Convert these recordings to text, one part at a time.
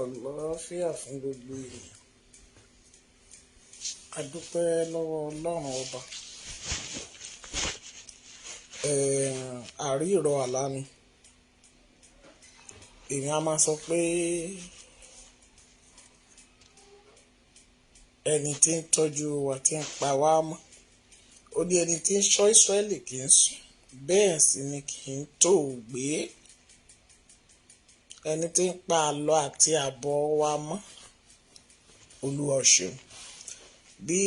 Àlàáfíà fún gbogbo ènìyàn. A dúpẹ́ lọ́wọ́ Ọlọ́run ọba. Àrírọ̀ àlá ni. Èmi a máa sọ pé ẹni tí ń tọ́jú wa tí ń pa wá mọ́. Ó ní ẹni tí ń ṣọ́ Ísírẹ́lì kì í sùn, bẹ́ẹ̀ sì ni kì í tòògbé. Ẹni tí ń pa àlọ́ àti àbọ̀ wa mọ́. Olúwa o ṣeun. Bí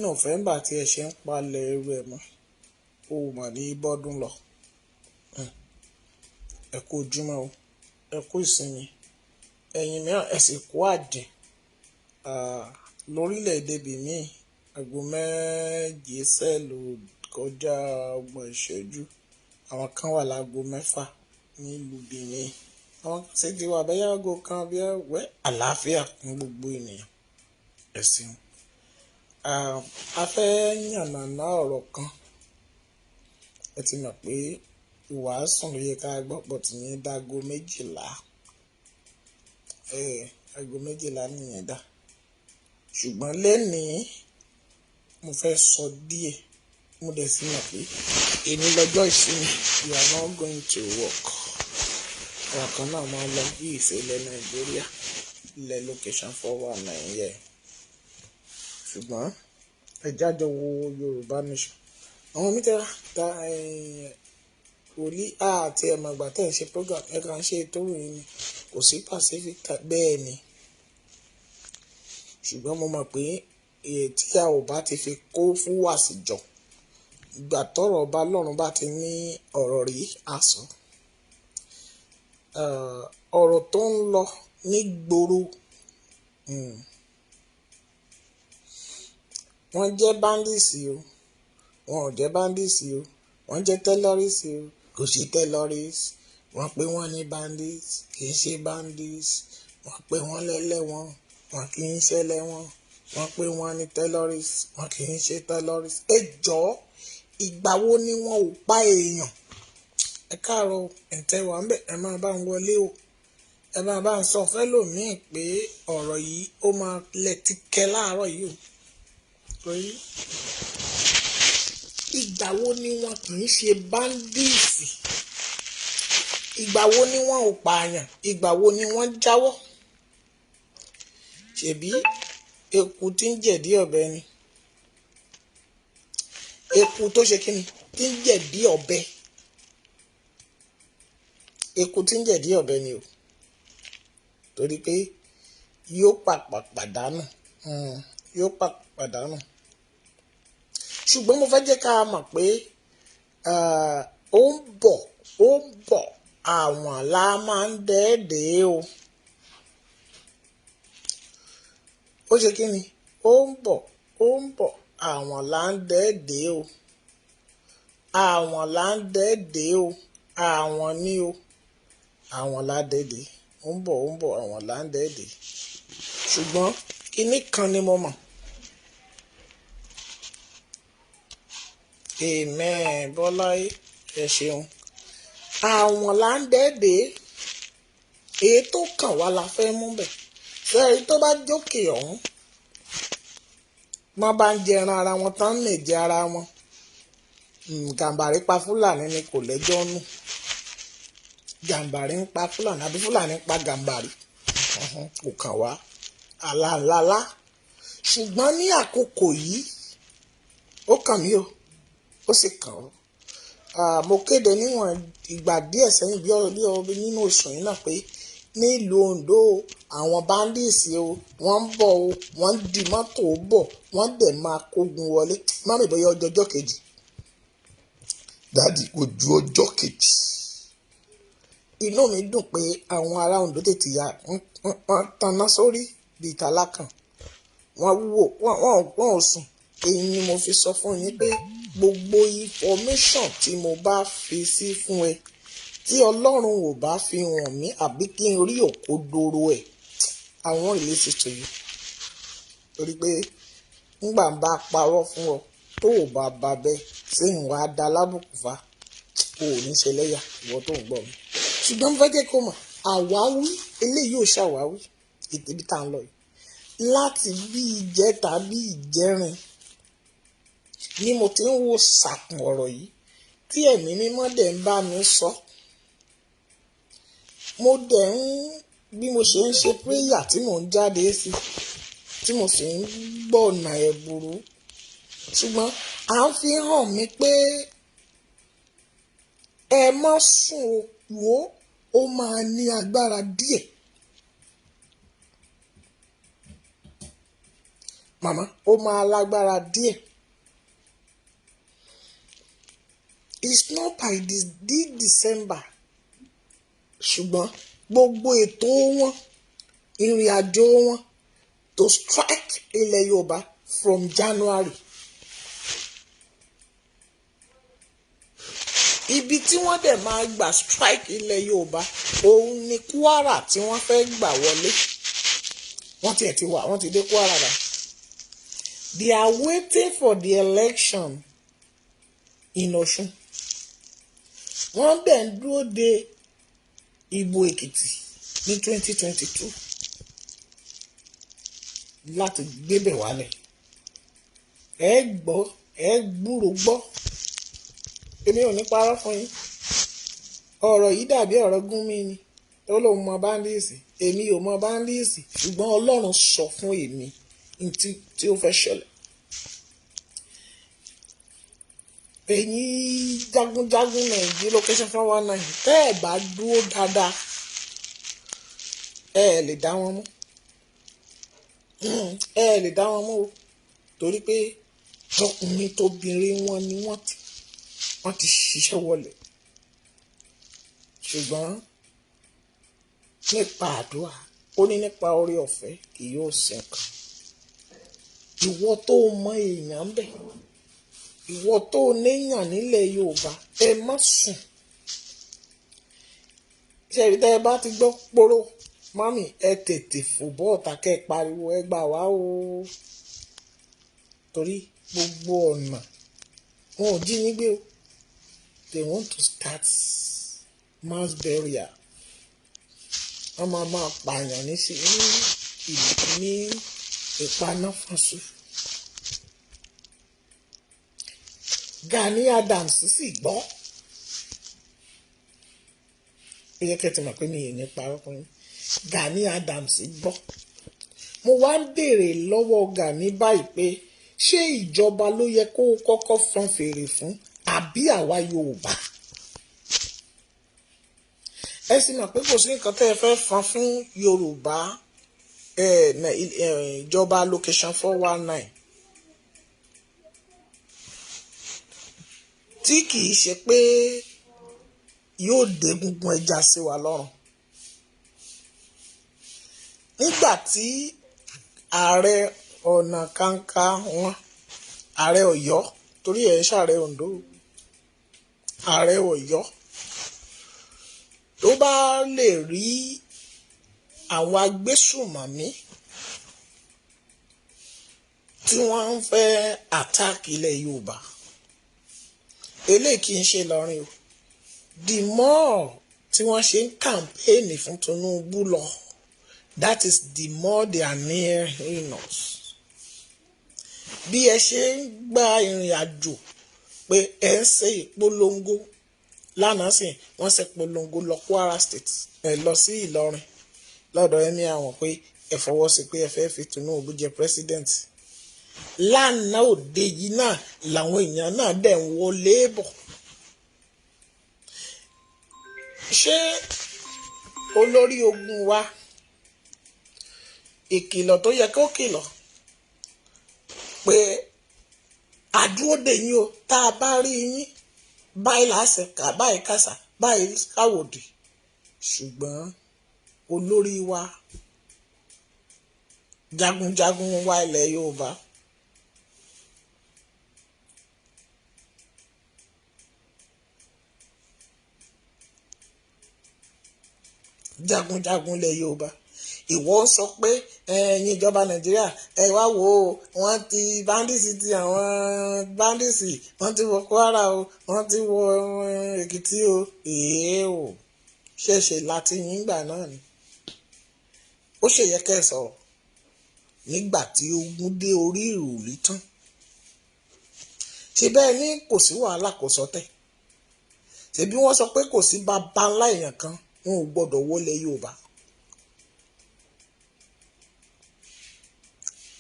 Nọ́fẹ́mbà tí ẹ ṣe ń palẹ̀ ẹrù ẹ̀ mọ́, ó mà ní bọ́dún lọ. Ẹ kú ojúmọ́ o, ẹ kú ìsinmi, ẹ̀yin mìíràn ẹ sì kú àjẹ́. Lórílẹ̀‐èdè Benin, aago méje sẹ́ẹ̀lù kọjá ọgbọ̀n ìṣẹ́jú. Àwọn kan wà láago mẹ́fà nílùú Benin. Àwọn kan sì ti wà bẹ́yà aago kan bí ẹ̀wẹ́. Àlàáfíà fún gbogbo ènìyàn. Ẹ ṣeun. A fẹ́ yànnàná ọ̀rọ̀ kan. Ẹ ti mọ̀ pé ìwàásù ló yẹ ká gbọ́ pọ̀ tí yẹn dáago méjìlá. Aago méjìlá nìyẹn dá. Ṣùgbọ́n lẹ́nìí mo fẹ́ sọ díẹ̀. Mo dẹ̀ sí mọ̀ pé èmi lọ́jọ́ ìsinmi, you are not going to work. Àwọn kan náà máa ń lọ bí ìṣẹ̀lẹ̀ Nàìjíríà ilẹ̀ location 419 yẹn. Ṣùgbọ́n ẹ jájọ wo Yorùbá Nation. Àwọn mítẹ́ra ta wòlíì àti ẹ̀mọ̀gbà tẹ̀ ń ṣe program ẹ̀ kàn ṣe ètò ìrìn ni kò sí Pacific bẹ́ẹ̀ ni. Ṣùgbọ́n mo mọ̀ pé tí a ò bá ti fi kó fún wàsí jọ, ìgbà tọ́rọ̀ ọba lọ́run bá ti ní ọ̀rọ̀ rí àsọ. Ọ̀rọ̀ tó ń lọ nígboro, wọ́n jẹ́ bandits o, wọn ò jẹ́ bandits o, wọ́n jẹ́ terrorists o, kò sí terrorists, wọ́n pé wọ́n ní bandits, kì í ṣe bandits, wọ́n pé wọ́n lẹ́lẹ́wọ̀n, wọn kì í ṣe lẹ́wọ̀n, wọ́n pé wọ́n ní terrorists, wọn kì í ṣe terrorists. Ẹ jọ̀ọ́, ìgbà wo ni wọn ò pa èèyàn? Ẹ káàárọ̀ ẹ̀ǹtẹ́ wà ń bẹ̀, ẹ máa bá ń wọlé o. Ẹ máa bá ń sọ fẹ́lòmíì pé ọ̀rọ̀ yìí ó máa lẹ́tí kẹ́ láàárọ̀ yìí o. Torí ìgbà wo ni wọn kì í ṣe bandits? Ìgbà wo ni wọn ò pààyàn? Ìgbà wo ni wọ́n jáwọ́? Ṣèbí eku tí ń jẹ̀dí ọ̀bẹ ni. Eku tó ṣe kí ni? Tí ń jẹ̀dí ọ̀bẹ. Eku tí ń jẹ̀dí ọ̀bẹ ni o. Torí pé yóò pàdánù. Yóò pàdánù. Ṣùgbọ́n mo fẹ́ jẹ́ ká mọ̀ pé ó ń bọ̀ àwọn la máa ń dẹ́ẹ̀dẹ́ o. Ó ṣe kí ni? Ó ń bọ̀ àwọn là ń dẹ́ẹ̀dẹ́ o. Àwọn là ń dẹ́ẹ̀dẹ́ o. Àwọn ni o. Àwọn là dẹ́ẹ̀dẹ́. Ó ń bọ̀ àwọn là ń dẹ́ẹ̀dẹ́. Ṣùgbọ́n kinní kan ni mo mọ̀. Amen. Bọ́lá ẹ ṣeun. Àwọn là ń dẹ́ẹ̀dẹ́. Èyí tó kàn wá la fẹ́ mú bẹ̀. Sẹ́yìn tó bá jókè ọ̀hún, wọ́n bá ń jẹran ara wọn tán lè jẹ ara wọn. Gàmbàrí pa Fúlàní ni kò lẹ́jọ́ nù. Gàmbàrí ń pa Fúlàní àbí Fúlàní ń pa Gàmbàrí. Kò kàn wá. Àlàlálá. Ṣùgbọ́n ní àkókò yìí, ó kàn mí o. Ó sì kàn ọ́. Mo kéde níwọ̀n ìgbà díẹ̀ sẹ́yìn bí nínú oṣù yìí náà pé nílùú Oǹdó àwọn bandits o, wọ́n ń bọ̀ o, wọ́n ń di mọ́tò bọ̀, wọ́n dẹ̀ máa kógun wọlé. Mọ́mì bóyá ọjọ́ kejì. Dádì kò ju ọjọ́ kejì. Inú mi dùn pé àwọn ará Oǹdó tètè ya wọ́n tanná sórí bíi tálákàn. Wọ́n wúwo, wọ́n ò sùn. Èyí ni mo fi sọ fún yín pé gbogbo information tí mo bá fi sí fún ẹ, tí Ọlọ́run ò bá fi hàn mí àbí kí n rí òkodoro ẹ̀, àwọn release to you. Torí pé ńgbà ń bá parọ́ fún ọ tó ò bá ba bẹ́ẹ̀ ṣé ń wá da lábùkù fa, o ò ní ṣe lẹ́yà ìwọ tó ń gbọ́ mi. Ṣùgbọ́n mo fẹ́ jẹ́ kó mọ̀ àwáwí eléyìí ò ṣàwáwí. ibi tá à ń lọ yìí láti bí ìjẹta bí ìjẹrin ni mo ti ń wo sàkùn ọ̀rọ̀ yìí tí ẹ̀mí mímọ́ dẹ̀ ń bá mi sọ. Mo dẹ̀ ń bí mo ṣe ń ṣe prayer tí mò ń jáde sí tí mo sì ń gbọ̀nà ẹ̀bùrú ṣùgbọ́n à ń fi hàn mí pé ẹ má sùn wò ó máa ní agbára díẹ̀. Màmá ó máa lágbára díẹ̀. It's not by this December ṣùgbọ́n gbogbo ètò wọn ìrìn àjò wọn to strike ilẹ̀ Yorùbá from January. Ibi tí wọ́n dẹ̀ máa gbà strike ilẹ̀ Yorùbá òun ni Kwara tí wọ́n fẹ́ gbà wọlé. Wọ́n tiẹ̀ ti wà, wọ́n ti dé Kwara rà. They are waiting for the election in Ọ̀ṣun. Wọ́n dẹ̀ ń dúró de ìbò Èkìtì ní 2022 láti gbébẹ̀ wálẹ̀. Ẹ gbọ́, ẹ gbúrò gbọ́. Èmi ò ní parọ́ fún yín. Ọ̀rọ̀ yìí dàbí ọ̀rọ̀ Gúnmi ni. Ó lóun mọ báńdíìsì. Èmi ò mọ báńdíìsì. Ṣùgbọ́n Ọlọ́run sọ fún èmi tí ó fẹ́ ṣẹlẹ̀. Ẹ̀yin jagunjagun Nàìjíríà location 419 tẹ́ ẹ̀ bá dúró dáadáa ẹ lè dá wọn mú. Ẹ lè dá wọn mú o torí pé tọkùnrin tóbìnrin wọn ni wọ́n ti ṣiṣẹ́ wọlé ṣùgbọ́n nípa àdúrà ó ní nípa oore ọ̀fẹ́ kì yóò sìnkàn. Ìwọ tó mọ èèyàn bẹ̀ ìwọ tó níyàn nílẹ̀ Yorùbá ẹ má sùn. Ṣé ibi tẹ́ ẹ bá ti gbọ́ poro mami ẹ tètè fò bọ́ọ̀tà kẹ́ ẹ pariwo ẹ gbà wá o torí gbogbo ọ̀nà wọn ò jí yín gbé o. They want to start mass burial. Wọ́n máa pààyàn ní ìpanáfọ̀nsù. Gani Adams sì gbọ́. Ó yẹ kẹ́ ti mọ̀ pé mi ò ní parọ́ fún yín. Gani Adams gbọ́. Mo wá ń béèrè lọ́wọ́ Gani báyìí pé ṣé ìjọba ló yẹ kó kọ́kọ́ fọn fèrè fún àbí àwa Yorùbá? Ẹ sì mọ̀ pé kò sí nǹkan tẹ́ ẹ fẹ́ fọn fún Yorùbá ìjọba location 419 tí kì í ṣe pé yóò dé gungun ẹja sí wa lọ́rùn. Nígbà tí ààrẹ ọ̀nà kanka wọn ààrẹ Ọ̀yọ́ torí ẹ̀ ń ṣààrẹ Oǹdó ààrẹ Ọ̀yọ́ tó bá lè rí àwọn agbésùmọ̀mí tí wọ́n ń fẹ́ attack ilẹ̀ Yorùbá eléyìí kì í ṣe lọ́rin o. The more tí wọ́n ṣe ń kàmpéènì fún Tinubu lọ that is the more they are nearing us. Bí ẹ ṣe ń gba ìrìn àjò pé ẹ ń ṣe ìpolongo lánàá sí wọ́n ṣe polongo lọ Kwara State lọ sí Ìlọrin lọ́dọ̀ ẹ̀mí àwọn pé ẹ fọwọ́ sí pé ẹ fẹ́ fi Tinubu jẹ president. Lánàá òde yìí náà làwọn èèyàn náà dẹ̀ ń wọlé bọ̀. Ṣé olórí ogun wa ìkìlọ̀ tó yẹ kó kìlọ̀ pé àdúródè yín o tá a bá rí yín báyìí lásìkò báyìí kásà báyìí káwòdì ṣùgbọ́n olórí wa jagunjagun wa ilẹ̀ Yorùbá jagunjagun ilẹ̀ Yorùbá ìwọ sọ pé ẹ̀yin ìjọba Nàìjíríà ẹ wá wò ó wọ́n ti báńdíìsì ti àwọn báńdíìsì wọ́n ti wọ Kwara o wọ́n ti wọ Èkìtì o o ṣẹ̀ṣẹ̀ láti yín gbà náà ni ó ṣe yẹ kẹ́ ẹ sọ̀rọ̀ nígbà tí ogun dé orí ìrùlé tán. ṣe bẹ́ẹ̀ ni kò sí wàhálà kò sọtẹ̀. ṣebí wọ́n sọ pé kò sí bàbá ńlá èèyàn kan wọn ò gbọ́dọ̀ wọlé Yorùbá.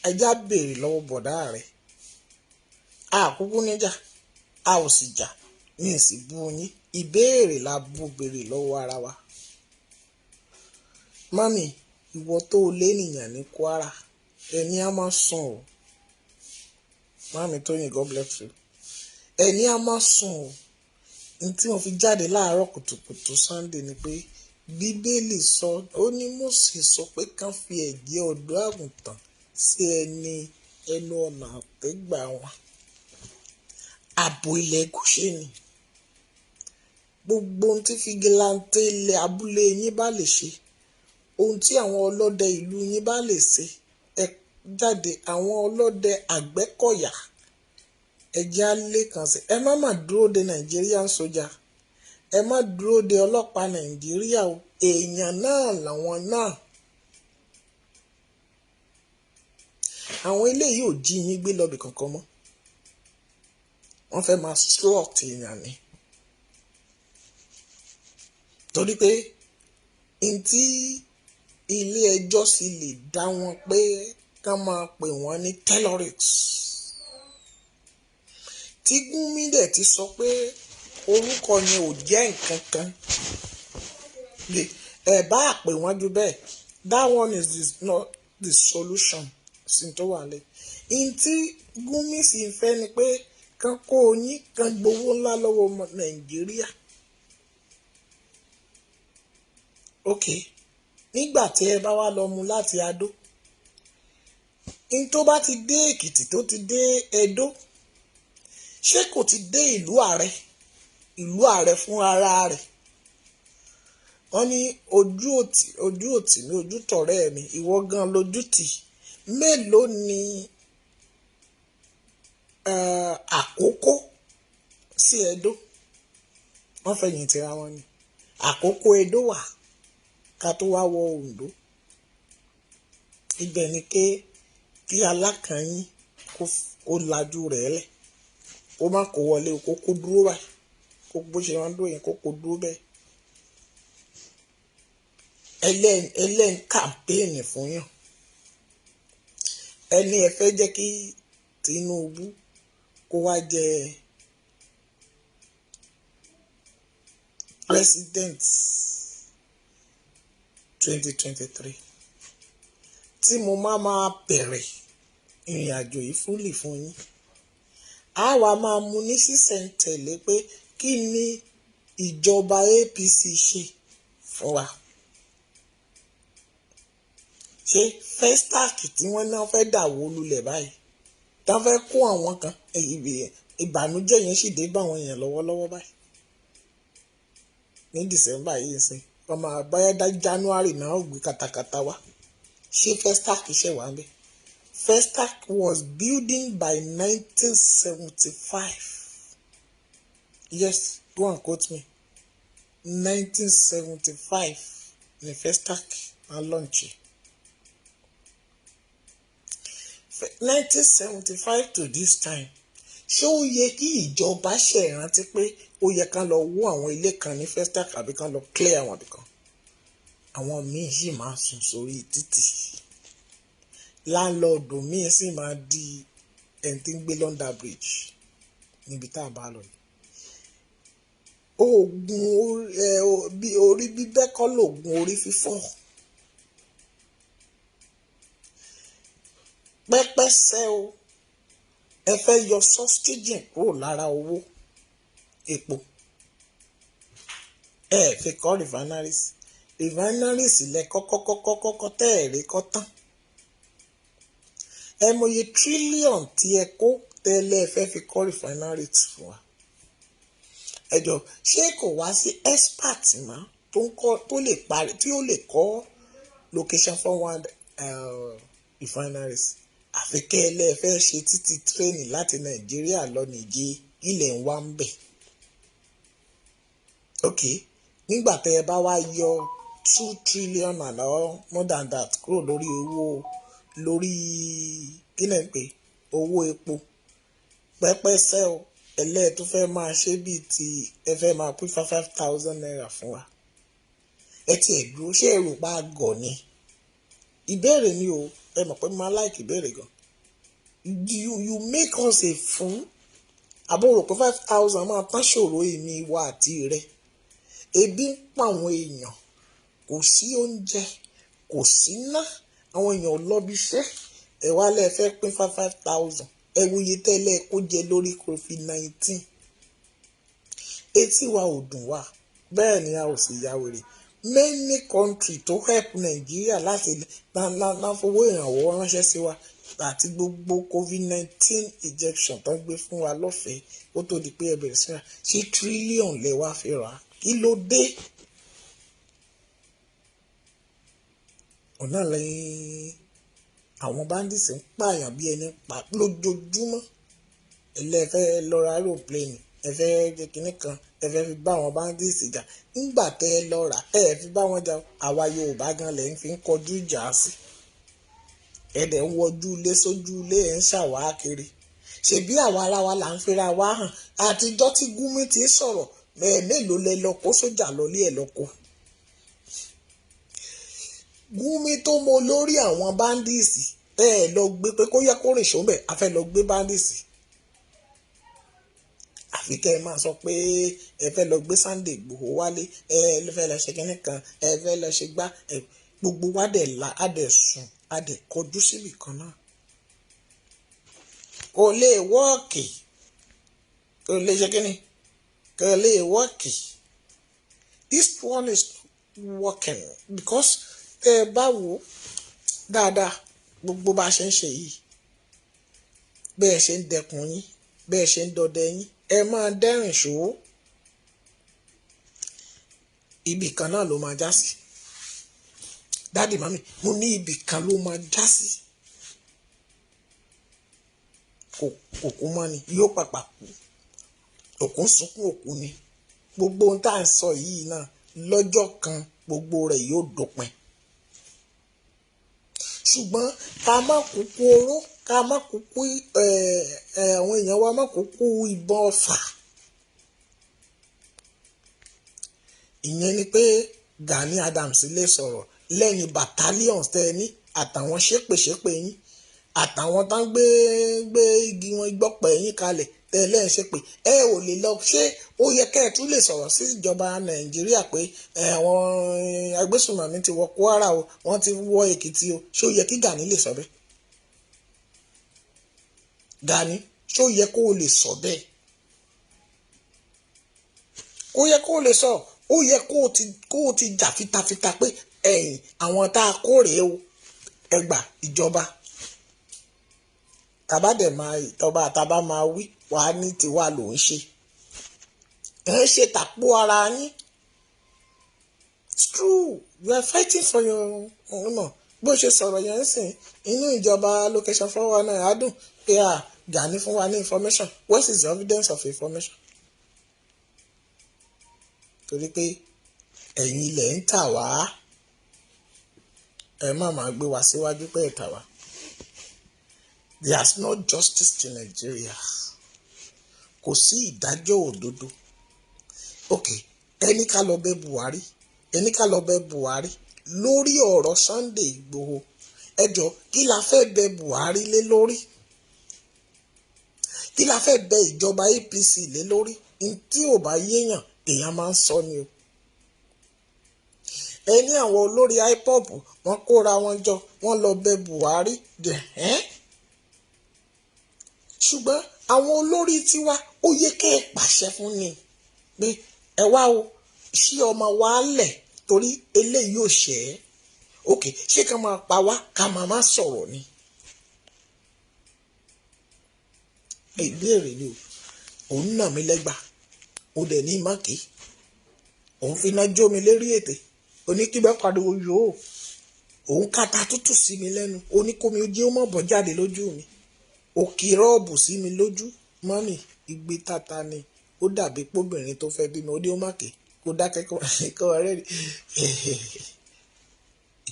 ẹjá béèrè lọ́wọ́ bọ̀dá rẹ̀ àkúkú níjà a ò sì jà ní ìsìnbú yín ìbéèrè la bú béèrè lọ́wọ́ ara wa. mami ìwọ tó lé nìyàn ní Kwara ẹni a máa sùn o. mami Tóyìn God bless you. ẹni a máa sùn o. ní tí wọ́n fi jáde láàárọ̀ kùtùkùtù Sunday ni pé bíbélì sọ ó ní Mósè sọ pé kán fi ẹ̀jẹ̀ ọ̀dọ́ àgùntàn sí ẹnu ọ̀nà àtẹ́gbà wọn. ààbò ilẹ̀ Góṣẹ́nì gbogbo ohun tí fìgìláńtẹ́ ilẹ̀ abúlé yín bá lè ṣe ohun tí àwọn ọlọ́dẹ ìlú yín bá lè ṣe ẹ jáde. àwọn ọlọ́dẹ Àgbẹ̀kọ̀yà ẹjẹ́ alẹ́ kan sí ẹ má dúró de Nigerian sójà ẹ má dúró de ọlọ́pàá Nàìjíríà o èèyàn náà làwọn náà. àwọn eléyìí ò jí yín gbé lọ́bì kankan mọ́ wọ́n fẹ́ máa slot èèyàn ni torí pé ntí ilé ẹjọ́ sì lè dá wọn pé ká máa pè wọ́n ní terrorists. tí Gúnmi dẹ̀ ti sọ pé orúkọ yẹn ò jẹ́ nǹkan kan ẹ bá pè wọ́n ju bẹ́ẹ̀ that one is not the solution sí tó wà lẹ́. ntí Gúnmi sì ń fẹ́ ni pé kán kó yín kán gbowó ńlá lọ́wọ́ ọmọ Nàìjíríà. ok nígbà tí ẹ bá wá lọ mú láti Adó n tó bá ti dé Èkìtì tó ti dé Ẹdó ṣé kò ti dé ìlú ààrẹ fún ara rẹ̀. wọ́n ní ojú òtí ní ojú tọ̀rẹ́ mi ìwọ gan lójú tì mélòó ni Àkókó sí Ẹdó wọ́n fẹ̀yìn tira wọn ni Àkókó Ẹdó wà ká tó wá wọ Oǹdó. ibẹ̀ ni kí alákànyìn kó lajú rẹ̀ lẹ̀ kó má kó wọlé kó dúró báyìí kó bó ṣe máa ń dúró yẹn kó dúró bẹ́ẹ̀. ẹlẹ́n kàmpéènì fún yàn ẹni ẹ fẹ́ jẹ́ kí Tinubu kó wá jẹ president 2023 tí mo máa bẹ̀rẹ̀ ìrìn àjò yìí fúnlì fún yín a wá máa mú ní sísẹ̀ntẹ̀lé pé kí ni ìjọba APC ṣe fún wa. ṣé Festac tí wọ́n náà fẹ́ dàwó lulẹ̀ báyìí tá fẹ́ kó àwọn kan ìbànújẹ́ yẹn sì dé bá àwọn èèyàn lọ́wọ́lọ́wọ́ báyìí ní December yìí sí ọmọ àbáyádá January náà ó gbé katakata wá ṣé Festac ṣe wà ń bẹ. Festac was building by 1975. Yes, go and quote me. 1975 ni Festac and launch. 1975 to this time ṣé ó yẹ kí ìjọba ṣe ìrántí pé ó yẹ ká lọ wó àwọn ilé kan ní Festac àbí ká lọ clear àwọn ibìkan. àwọn míì sì máa sùn sórí títì láńlọ́ọ̀dù míì sì máa di ẹni tí ń gbé London Bridge níbi tá a bá lọ yìí. oògùn orí bíbẹ́ kọ́ lóògùn orí fífọ́. pẹ́pẹ́sẹ́ o ẹ fẹ́ yọ subsidy kúrò lára owó epo ẹ fi kọ́ refineries lẹ kọ́kọ́ tẹ́ẹ̀rí kọ́ tán ẹ mọye trillion tí ẹ kó tẹ́lẹ̀ fẹ́ fi kọ́ refineries fún wa. ẹ jọ ṣé kò wá sí expert mọ́ tó lè parí tí ó lè kọ́ location for one refineries àfi kẹ́lẹ́ fẹ́ ṣe títí tírẹ́nì láti Nàìjíríà lọ Nìjẹ̀ ilẹ̀ ń wá ń bẹ̀. ok nígbà tẹ́ ẹ bá wá yọ 2 trillion and more than that kúrò lórí owó lórí kí lẹ́ ń pè owó epo pẹ́pẹ́sẹ́ o ẹlẹ́ẹ̀ tó fẹ́ máa ṣe bíi ti ẹ fẹ́ máa pín 5,000 naira fún wa ẹ ti ẹ̀ dúró ṣé èrò pa gọ̀ ni ìbéèrè ni o ẹ mọ̀ pé mo máa láìkì ìbéèrè gan you make us a fool àbúrò pé 5,000 máa tán ṣòro èmi wa àti rẹ ebi ń pa àwọn èèyàn kò sí oúnjẹ kò sí ná àwọn èèyàn lọ́bi iṣẹ́ ẹ wá lẹ́ fẹ́ pín 5,000 ẹ wo iye tẹ́lẹ̀ kó jẹ lórí COVID-19 etí wa ò dùn wá bẹ́ẹ̀ ni a ò sì ya wèrè many country tó help Nàìjíríà láti fowó ìrànwọ́ ránṣẹ́ sí wa àti gbogbo COVID-19 injection tó gbé fún wa lọ́fẹ̀ẹ́ ó tó di pé ẹ bẹ̀rẹ̀ sí ra sí trillion lẹ wá fi rà kí ló dé ọ̀nà lẹ́yìn àwọn bandits ń pààyàn bí ẹni pa lójoojúmọ́ ẹlẹ́fẹ́ lọ́ra aeroplane ẹ fẹ́ kinní kan ẹ fẹ́ fi bá àwọn bandits jà nígbà tẹ́ ẹ lọ́ra ẹ fi bá wọn jà àwa Yorùbá gan lẹ́yìn fi ń kọjú ìjà sí ẹ̀dẹ̀ ń wọjú ilé sójú ilé ẹ̀ ń ṣàwá kiri ṣebí àwa ara wa là ń fira wa hàn àtijọ́ tí Gúnmi ti sọ̀rọ̀ mélòó lẹ lọ kó sójà lọlé ẹ̀ lọ́kọ́ Gúnmi tó mọ lórí àwọn bandits lọ gbé pé kó yẹ kó rìn ṣọ́bẹ̀ a fẹ́ lọ gbé bandits àfi kẹ́ ẹ máa sọ pé ẹ fẹ́ lọ gbé Sunday Igboho wálé ẹ fẹ́ lọ ṣe kínní kan ẹ fẹ́ lọ ṣe gbá gbogbo wa dẹ̀ la á dẹ̀ sùn á dẹ̀ kọjú síbì kan náà kò lè wọ́ọ̀kì kò lè ṣe kínní kò lè wọ́ọ̀kì this one is working because tẹ́ ẹ bá wò dáadáa gbogbo bá a ṣe ń ṣe yìí bẹ́ẹ̀ ṣe ń dẹkùn yín bẹ́ẹ̀ ṣe ń dọdẹ yín ẹ máa dẹ́rìn ṣòwò ibì kan náà ló máa já sí dáàdì mami mo ní ibì kan ló máa já sí òkú mọ́ ni yóò pàpà kú òkú sunkún òkú ni gbogbo ohun tá à ń sọ yìí náà lọ́jọ́ kan gbogbo rẹ̀ yóò dópin ṣùgbọ́n ká má kúkú oró ká má kúkú àwọn èèyàn wa má kúkú ìbọn ọ̀fà ìyẹn ni pé Gani Adams lè sọ̀rọ̀ lẹ́yìn battalions tẹ́ ẹ ní àtàwọn ṣépèṣépè yín àtàwọn tá ń gbé igi wọn gbọ́pẹ̀ yín kalẹ̀ tẹ́ ẹ lẹ́yìn ṣépè ẹ ò lè lọ ṣé ó yẹ kẹ́ ẹ tún lè sọ̀rọ̀ sí ìjọba Nàìjíríà pé àwọn agbésùnmọ̀mí ti wọ Kwara o wọ́n ti wọ Èkìtì o ṣé ó yẹ kí Gani lè sọ bẹ́ẹ̀ Gani ṣé ó yẹ kó o lè sọ bẹ́ẹ̀ ó yẹ kó o lè sọ ó yẹ kó o ti jà fitafita pé ẹ̀yìn àwọn tá a kó rèé o ẹgbà ìjọba tàbádẹ̀ máa ìtọ́ba àtàbá máa wí wàá ní tiwa ló ń ṣe ẹ̀ ń ṣe tàpó ara yín it's true you are fighting for your ọ̀nà bó ṣe sọ̀rọ̀ yẹn ń sìn inú ìjọba location 419 á dùn pé Gani fún wa ní information what is the evidence of information torí pé ẹ̀yin ilẹ̀ ń tà wá ẹ má máa gbé wa síwájú pé ẹ̀ tà wá there is no justice to Nigeria kò sí ìdájọ́ òdodo ok ẹni ká lọ bẹ̀ Buhari lórí ọ̀rọ̀ Sunday Igboho ẹjọ́ kí la fẹ́ bẹ̀ Buhari lé lórí kí la fẹ́ bẹ̀ ìjọba APC lé lórí tí ò bá yéèyàn èèyàn máa ń sọ ni o ẹni àwọn olórí IPOB wọ́n kóra wọn jọ wọ́n lọ bẹ̀ Buhari ṣùgbọ́n àwọn olórí tiwa ó yẹ kẹ́ ẹ pàṣẹ fún ni pé ẹ wá o ṣí ọmọ wa lẹ̀ torí eléyìí ò ṣẹ́ ok ṣé ká máa pa wá ká máa sọ̀rọ̀ ni ìbéèrè ni o òun nà mí lẹ́gbà ó dẹ̀ ní mákì òun fi iná jó mi lérí ètè oníkíbẹ́ pariwo yòó òun kàtà tútù sí mi lẹ́nu oníkómi ojú ó mọ̀ bọ́ jáde lójú mi òkè rọ́ọ̀bù sí mi lójú mọ́mì igbe tata ni ó dàbí pọ́bìnrin tó fẹ́ bímọ ó dé ó mákì kó dákẹ́ kó rẹ́ rí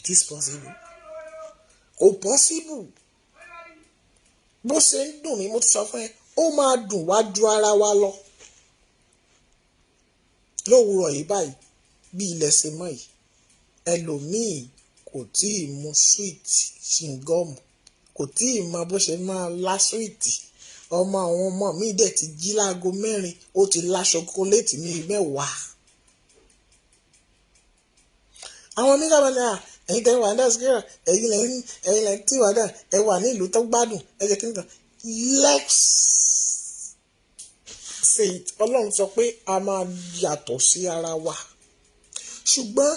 this possible? Kò possible. Bó ṣe ń dùn mí mo ti sọ fún ẹ ó máa dùn wá ju ara wa lọ lówùúrọ̀ yìí báyìí bí ilẹ̀ ṣe mọ́ yìí ẹlòmíì kò tí ì mu sweet chingom kò tí ì mọ bó ṣe máa lá sweet àwọn ọmọ mi dẹ̀ ti jí láago 4 ó ti lá ṣokoléètì ní 10. Àwọn onígbàgbọ́ ni ẹ̀yin tẹ́ wà ní nàìjíríà ẹ̀yin lẹ́yìn tí wà náà ẹ wà ní ìlú tó gbádùn ẹ jẹ́ kí n kàn let's say it ọlọ́run sọ pé a máa yàtọ̀ sí ara wa ṣùgbọ́n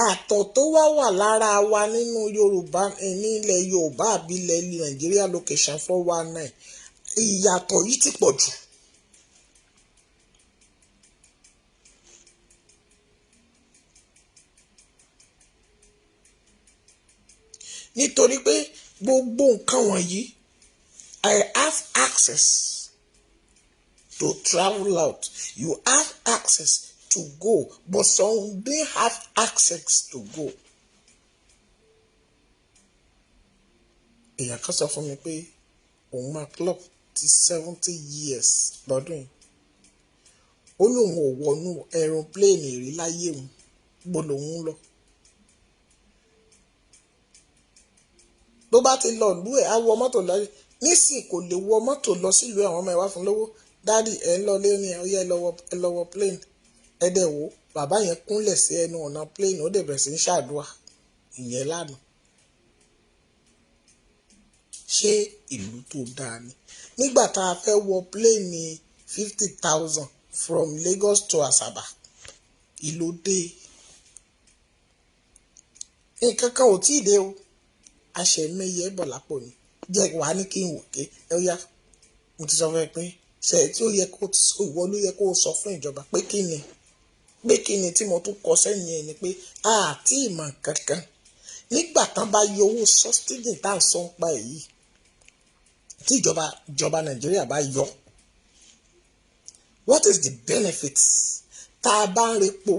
àtọ̀ tó wà lára wa nínú yorùbá ní ilẹ̀ yorùbá àbí ilẹ̀ nàìjíríà location 419 ìyàtọ̀ yìí ti pọ̀ jù. Nítorí pé gbogbo nǹkan wọ̀nyí I have access to travel out you have access to go but some don't have access to go. Èèyàn kan sọ fún mi pé òun máa clock ti 70 years lọ́dún yìí ó lóun ò wọnú aeroplane rí láyé òun gbọ́ lòun lọ. Tó bá ti lọ ìlú ẹ̀ á wọ mọ́tò lọ nísìn kò lè wọ mọ́tò lọ sílùú àwọn ọmọ ẹ̀ wá fún lówó dádì ẹ̀ ń lọ lé ní ọyẹ́ ẹ lọ wọ plane ẹ dẹ̀ wò bàbá yẹn kúnlẹ̀ sí ẹnu ọ̀nà plane ó dẹ̀ bẹ̀rẹ̀ sí ní ṣàdúrà ìyẹn lánàá. Ṣé ìlú tó dáa ni nígbà tá a fẹ́ wọ plane 50,000 from Lagos to Asaba ìlú dé nǹkan kan ò tí ì dé o aṣẹ̀mẹ́yẹ bọ̀ lápò ni jẹ́ wàá ní kí n wò ké ẹ yá mo ti sọ fún ẹ pé ṣe tí ó yẹ kó ìwọ ló yẹ kó sọ fún ìjọba pé kí ni tí mo tún kọ sẹ́yìn ẹ̀ ni pé àti ìmọ̀ kankan nígbà tán bá yọ owó subsidy tá à ń sọ ń pa èyí tí ìjọba Nàìjíríà bá yọ what is the benefit tá a bá ń repo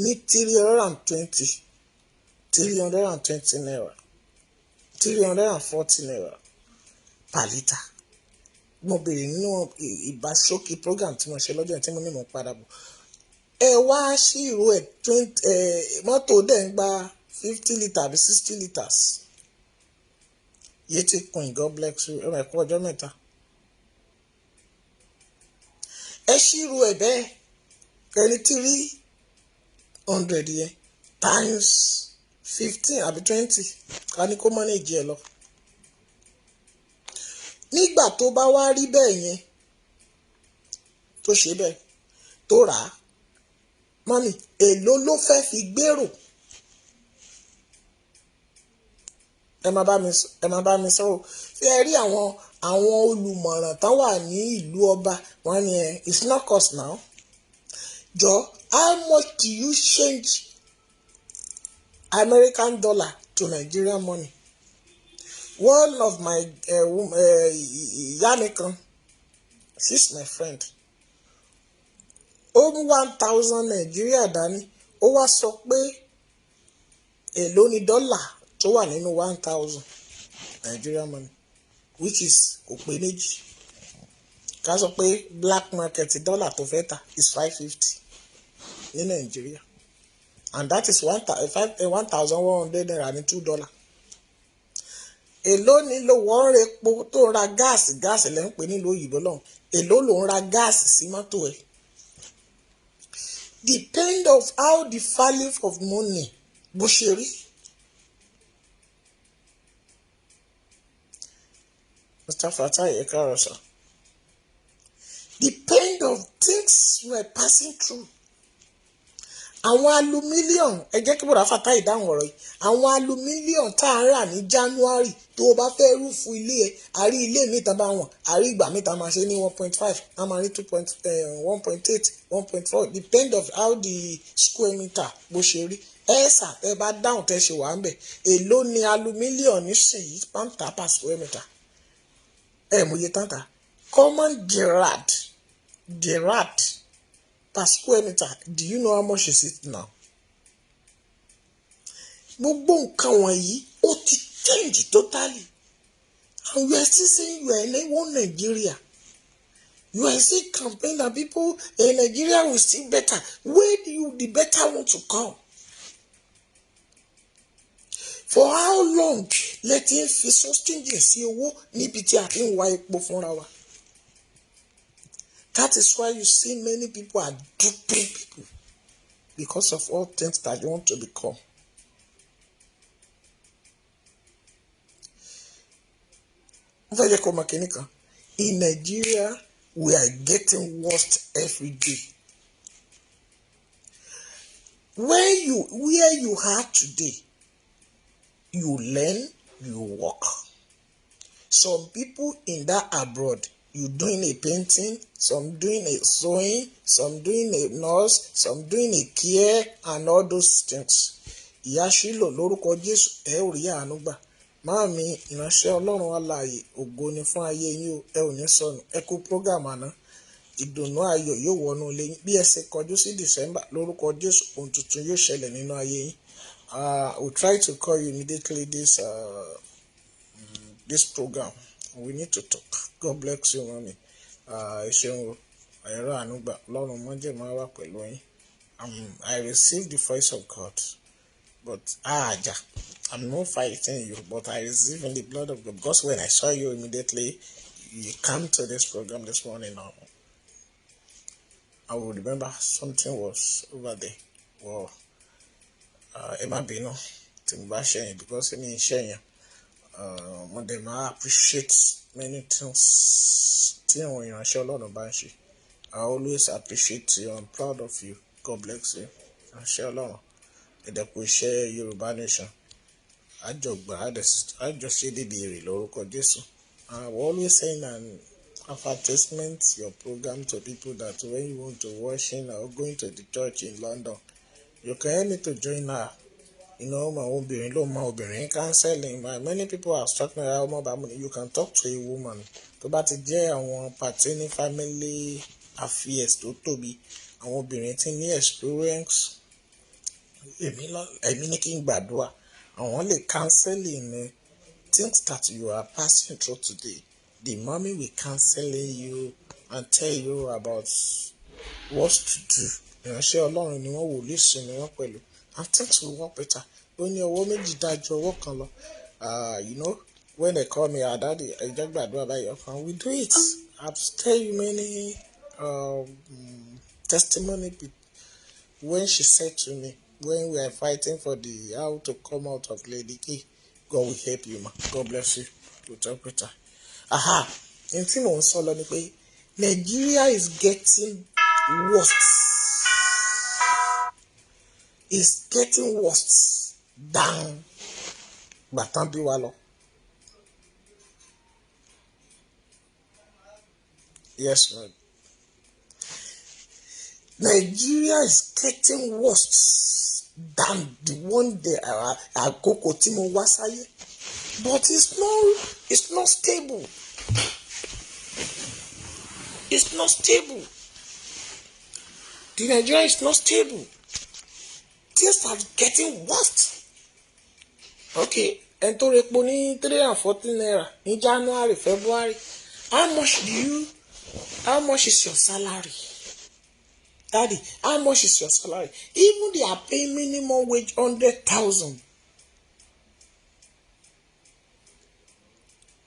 ní 320 naira 340 naira per litre. Mo bèrè nínú ìbáṣókí program tí mo ṣe lọ́jọ́ tí mo ní mo padà bọ̀ ẹ wá ṣírò ẹ̀ mọ́tò dẹ̀ ń gba 50 litre àbí 60 litres Yeti Queen God bless you ẹ máa kú ọjọ́ mẹ́ta ẹ ṣírò ẹ̀ bẹ́ẹ̀ ẹni 300 yẹn times 15 àbí 20 ká ní kó manage ẹ lọ nígbà tó bá wá rí bẹ́ẹ̀ yẹn tó ṣe bẹ́ẹ̀ tó rà á mọ́mì èló ló fẹ́ fi gbèrò ẹ máa bá mi sọ ọ́ ṣé ẹ rí àwọn olùmọ̀ràn tán wà ní ìlú ọba wọn ni it's not cost now jọ how much do you change American dollar to Nigerian money? One of my ìyá mi kan she's my friend ó mú 1,000 Nigeria dání ó wá sọ pé èló ni dọ́là tó wà nínú 1,000 Nigerian money which is kò pé méjì ká sọ pé black market dọ́là tó fẹ́ tà is 550 ní Nigeria. And that is 1,100 naira ní $2. Èló ni lo wọ́n repo tó ń ra gáàsì lẹ́ ń pè nílùú òyìnbó lọ́hùn èló ló ń ra gáàsì sí mọ́tò ẹ̀. Depend of how the value of money bó ṣe rí. Mr. Fatai ẹ káàárọ̀ sir. Depend of things we are passing through. Àwọn alumílíọ̀n ẹ jẹ́ kí bọ̀dá fàtà ìdáhùn ọ̀rọ̀ yìí àwọn alumílíọ̀n tá a rà ní January tó o bá fẹ́ rúfu ilé ẹ àrí ilé mi tán bá wọn àrí ìgbà mi tán máa ṣe ní 1.5 a máa rí 1.8 1.4 depend of how the square meter bó ṣe rí ẹ̀sà tẹ́ bá dáhùn tẹ́ ṣe wà ń bẹ̀ èló ni alumílíọ̀n nísìnyí pàǹtà per square meter mo yẹ tàǹtà common Gerard per square meter do you know how much is it now? gbogbo nǹkan wọ̀nyí ó ti change totally, and you are still saying you are in one Nigeria. You are still campaigning that people in Nigeria will still better. Where do the better want to come? For how long let him fi stingy sí owó níbi tí a ti ń wá epo fúnra wa? That is why you see many people are duping people because of all things that they want to become. In Nigeria, we are getting worse every day. Where you are today, you learn, you work. Some people in that abroad, you doing a painting, some doing a sewing, some doing a nurse, some doing a care, and all those things. Ìyá Ṣílò lórúkọ Jésù ẹ ò rí àánú gbà. Máàmí ìránṣẹ́ Ọlọ́run alààyè ògo ni fún ayé yín o, ẹ ò ní sọnù. Ẹ kú program àná. Ìdùnnú ayọ̀ yóò wọnú ilé yín. Bí ẹ ṣe kọjú sí December lórúkọ Jésù ohun tuntun yóò ṣẹlẹ̀ nínú ayé yín. We'll try to call you immediately this program. We need to talk. God bless you, mommy. I received the voice of God, but I'm not fighting you, but I received in the blood of God. Because when I saw you immediately, you come to this program this morning. I will remember something was over there. Well, Emma Bino, because I mean sharing. I appreciate many things. I always appreciate you. I'm proud of you. God bless you. And we share Yoruba Nation. I just say the beauty, Lord Jesus. I'm always saying an advertisement your program to people that when you want to worship or going to the church in London, you can help me to join her. You know, my own being counseling. Many people are talking about money. You can talk to a woman. To bá ti jẹ́ àwọn pertaining family affairs tó tóbi, àwọn obìnrin tí ní experience. Èmi ní kí n gbàdúrà. Àwọn lè counseling things that you are passing through today. The mommy will counseling you and tell you about what to do. Ìránṣẹ́ Ọlọ́run ni wọ́n wò listen ni wọ́n pẹ̀lú. And things will work better. When you méjì dájú ọwọ́ kan lọ. You know, when they call me, Daddy, I just gbàdúrà about your phone. We do it. I've tell you many testimony when she said to me, when we are fighting for the how to come out of Lady K, God will help you, ma. God bless you. We'll talk better. In tí solo ni pé Nigeria is getting worse. It's getting worse than Batan Biwalo. Yes, man. Nigeria is getting worse than the one day Akoko tí mo wá sáyé. But it's not stable. It's not stable. The Nigeria is not stable. Things are getting worse. Okay, and to repo ní 314 naira in January, February. How much is your salary? Daddy, how much is your salary? Even they are paying minimum wage 100,000.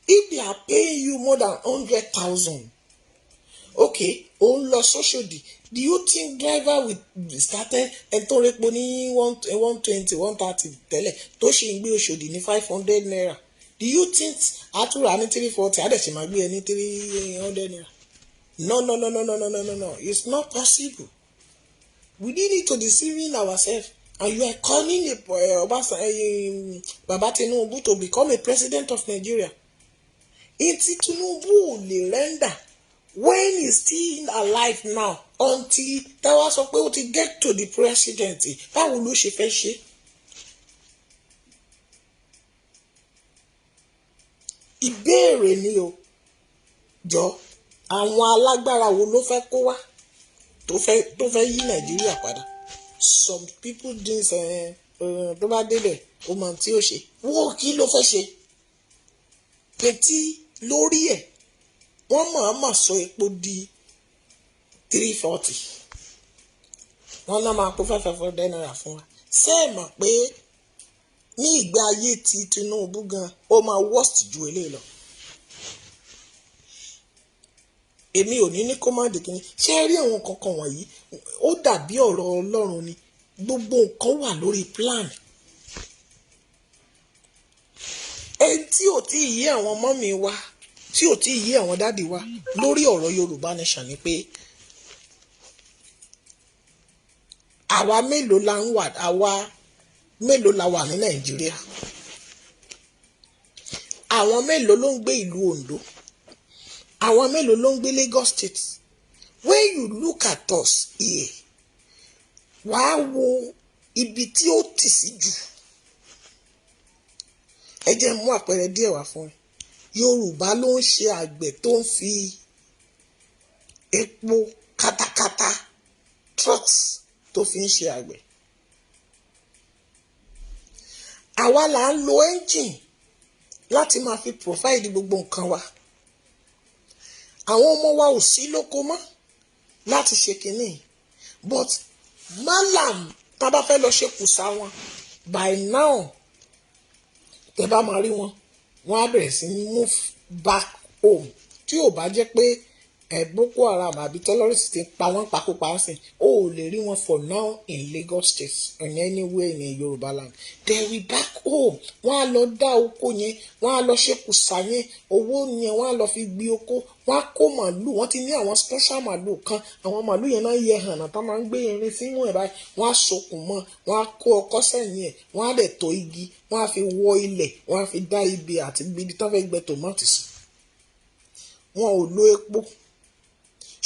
If they are paying you more than 100,000, okay, Socially, do you think driver will started and to repo ní 120, 130 tẹ́lẹ̀ tó ṣì ń gbé Oṣòdì ní 500 naira? Do you think àtúrà ní 340 àdẹ̀sí máa gbé ní 300 naira? No. It's not possible. We need to deceiving ourselves. And you are calling Baba Tinubu to become a president of Nigeria. It's Tinubu lè render when he's still alive now until that was supposed to get to the presidency. Báwo ló ṣe fẹ́ ṣe? Ìbéèrè ni o. Jọ àwọn alágbára wo ló fẹ́ kó wá tó fẹ́ yí Nàìjíríà padà? Some people think tó bá débẹ̀ ó mọ tí ó ṣe wọ́n kí ló fẹ́ ṣe pẹ̀tí lórí ẹ̀ wọ́n mọ̀ọ́mọ̀ sọ epo di 340 wọ́n náà máa kó 500 naira fún wa ṣé ẹ mọ̀ pé ní ìgbé ayé ti Tinubu gan ó máa worst ju eléyìí lọ. Èmi ò ní kó má dé kíní ṣé rí àwọn kankan wọ̀nyí ó dàbí ọ̀rọ̀ Ọlọ́run ni gbogbo nǹkan wà lórí plan. Ẹni tí ò tí ì yé àwọn ọmọ mi wá tí ò tí ì yé àwọn dáàdì wa lórí ọ̀rọ̀ Yorùbá Nation ni pé àwa mélòó la wà ní Nàìjíríà, àwọn mélòó ló ń gbé ìlú Ondo, àwọn mélòó ló ń gbé Lagos State. When you look at us here wàá wo ibi tí ó tì sí jù. Ẹ jẹ́ mú àpẹẹrẹ díẹ̀ wá fún ẹ. Yorùbá ló ń ṣe àgbẹ̀ tó ń fi epo katakata trucks tó fi ń ṣe àgbẹ̀. Àwa là ń lo engine láti máa fi provide gbogbo nǹkan wa. Àwọn ọmọ wa ò sí lóko mọ́ láti ṣe kínní but malam tá bá fẹ́ lọ ṣe kùsà wọn by now tẹ́ bá máa rí wọn wọ́n á bẹ̀rẹ̀ sí move back home tí ò bá jẹ́ pé Boko Haram àbí terrorist ti pa wọ́n pakópa sí ó lè rí wọn for now in Lagos State and anywhere in Yorùbá land. They will back home wọ́n á lọ dá oko yẹn wọ́n á lọ ṣe kùsà yẹn owó yẹn wọ́n á lọ fi gbé oko wọ́n á kó màálù wọ́n ti ní àwọn special màálù kan àwọn màálù yẹn náà yẹ hànà tá máa ń gbé irin sínú ẹ̀ báyìí wọ́n á sokùn mọ́ wọ́n á kó ọkọ́ sẹ́yìn ẹ̀ wọ́n á dẹ̀ tọ́ igi wọ́n á fi wọ ilẹ̀ wọ́n á fi dá ibi àti ibi tó fẹ́ gbẹ tòmátì sí. Wọn ò lo epo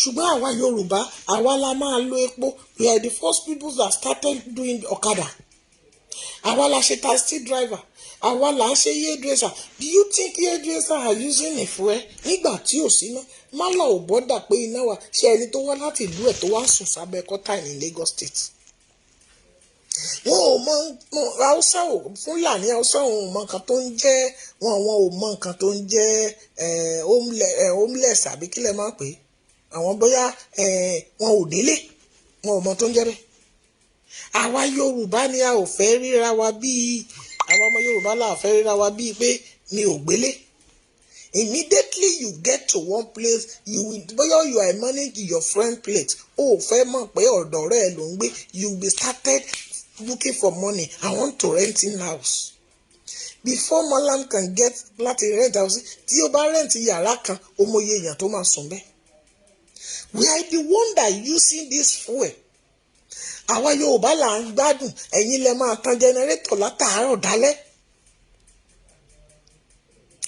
ṣùgbọ́n àwa Yorùbá àwa la máa lo epo. We are the first people that started doing ọ̀kadà. Àwa la ṣe taxi driver àwa là ń ṣe hairdresser. Do you think hairdresser are using a fuel nígbà tí ò sí náà? Má lọ ò bọ́dà pé iná wà ṣe ẹni tó wá láti ìlú ẹ̀ tó wá sùn sábẹ́ kọ́tà ní Lagos State. Wọn ò mọ Haúsá ò Fúlàní Haúsá ò mọ nǹkan tó ń jẹ́ wọn ò mọ nǹkan tó ń jẹ́ homeless àbí kí lẹ máa pè é. Àwọn bóyá wọn ò délé wọn ò mọ tó ń jẹ́ bẹ́ẹ̀. Àwa Yorùbá ni a ò fẹ́ ríra wa bíi àwọn ọmọ Yorùbá là fẹ́ ríra wa bíi pé mi ò gbélé. Immediately you get to one place bóyá you are managing your friend place ó fẹ́ mọ̀ pé ọ̀dọ̀ rẹ̀ ló ń gbé you be started looking for money. I want to rent in house. Before malam can get láti rent house tí ó bá rent yàrá kan ó mọ iye èèyàn tó máa sùn bẹ́ẹ̀. We are the one that using this fuel. Àwa Yorùbá là ń gbádùn ẹ̀yin lẹ máa tan generator látàárọ̀ dálẹ́.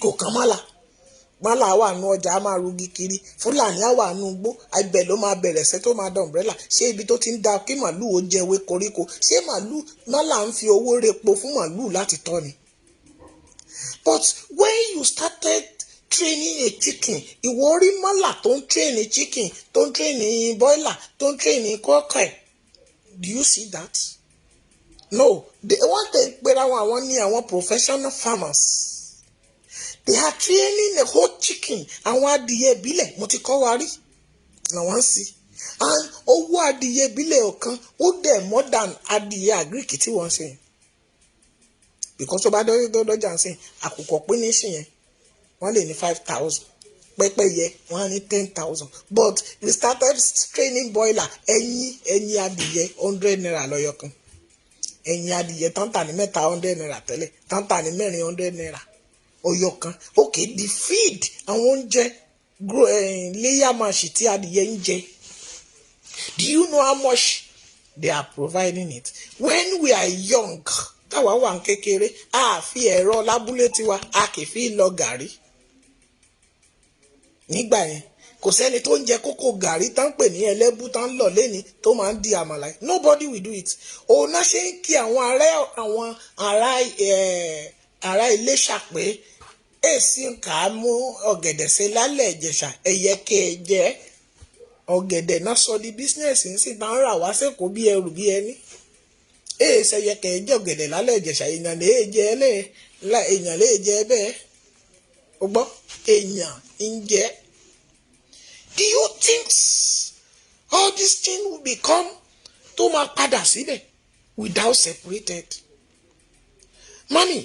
Kò kàn mọ́là wà nù ọjà á máa rugi kiri Fúlàní á wà nù igbó àgbẹ̀ ló máa bẹ̀rẹ̀ ṣẹ́ tó máa da umbrella ṣé ibi tó ti ń da kí màlúù ó jẹ ewé koríko ṣé mọ́là ń fi owó repo fún màlúù láti tọ́ ni. But when you started training a chicken ìwọ rí mọ́là tó ń train a chicken tó ń train boiler tó ń train kọ́kọ́. Do you see that? No, wọ́n tẹ̀ pera àwọn ní àwọn professional farmers. They are training a whole chicken àwọn adìyẹ ìbílẹ̀ mo ti kọ́ wa rí làwọn sí and owó adìyẹ ìbílẹ̀ ọ̀kan ó dẹ̀ more than adìyẹ agric tí wọ́n ṣe because tó bá dọ́jà ń sìn àkùkọ pín ní sí yẹn wọ́n lè ní 5,000 pẹ́pẹ́yẹ wọ́n á ní 10,000 but we started training boiler ẹyin adìyẹ 100 naira lọ́yọ̀ kan ẹyin adìyẹ táǹtà ní mẹ́ta 100 naira tẹ́lẹ̀ táǹtà ní mẹ́rin 100 naira ọyọ kan. Okay, the feed àwọn oúnjẹ layer mash tí adìyẹ ń jẹ do you know how much they are providing it? When we are young táwa wà ń kékeré a fi ẹ̀rọ lábúlé tiwa a kì í fi lọ gàrí. Nígbà yẹn kò sẹ́ni tó ń jẹ kókó gàrí tán pè ní ẹlẹ́bù tán lọ lẹ́ni tó máa ń di àmàlà nobody will do it. Òun náà ṣe ń kí àwọn ará Iléṣà pé èsì kà á mú ọ̀gẹ̀dẹ̀ ṣe lálẹ́ Ìjẹ̀ṣà ẹ̀yẹ kẹ̀ẹ́jẹ́ ọ̀gẹ̀dẹ̀ náà sọ di business ń sì máa ń rà wá sẹ́kọ̀ọ́ bí ẹrù bí ẹni ṣẹyẹ kẹjẹ ọ̀gẹ̀dẹ̀ lálẹ́ ìjẹ̀ṣà èèyàn lè jẹ èèyàn lè jẹ bẹ́ẹ̀ o gbọ́ èèyàn ń jẹ. Do you think all this thing will become tó máa padà sílẹ̀ without separated? Mami,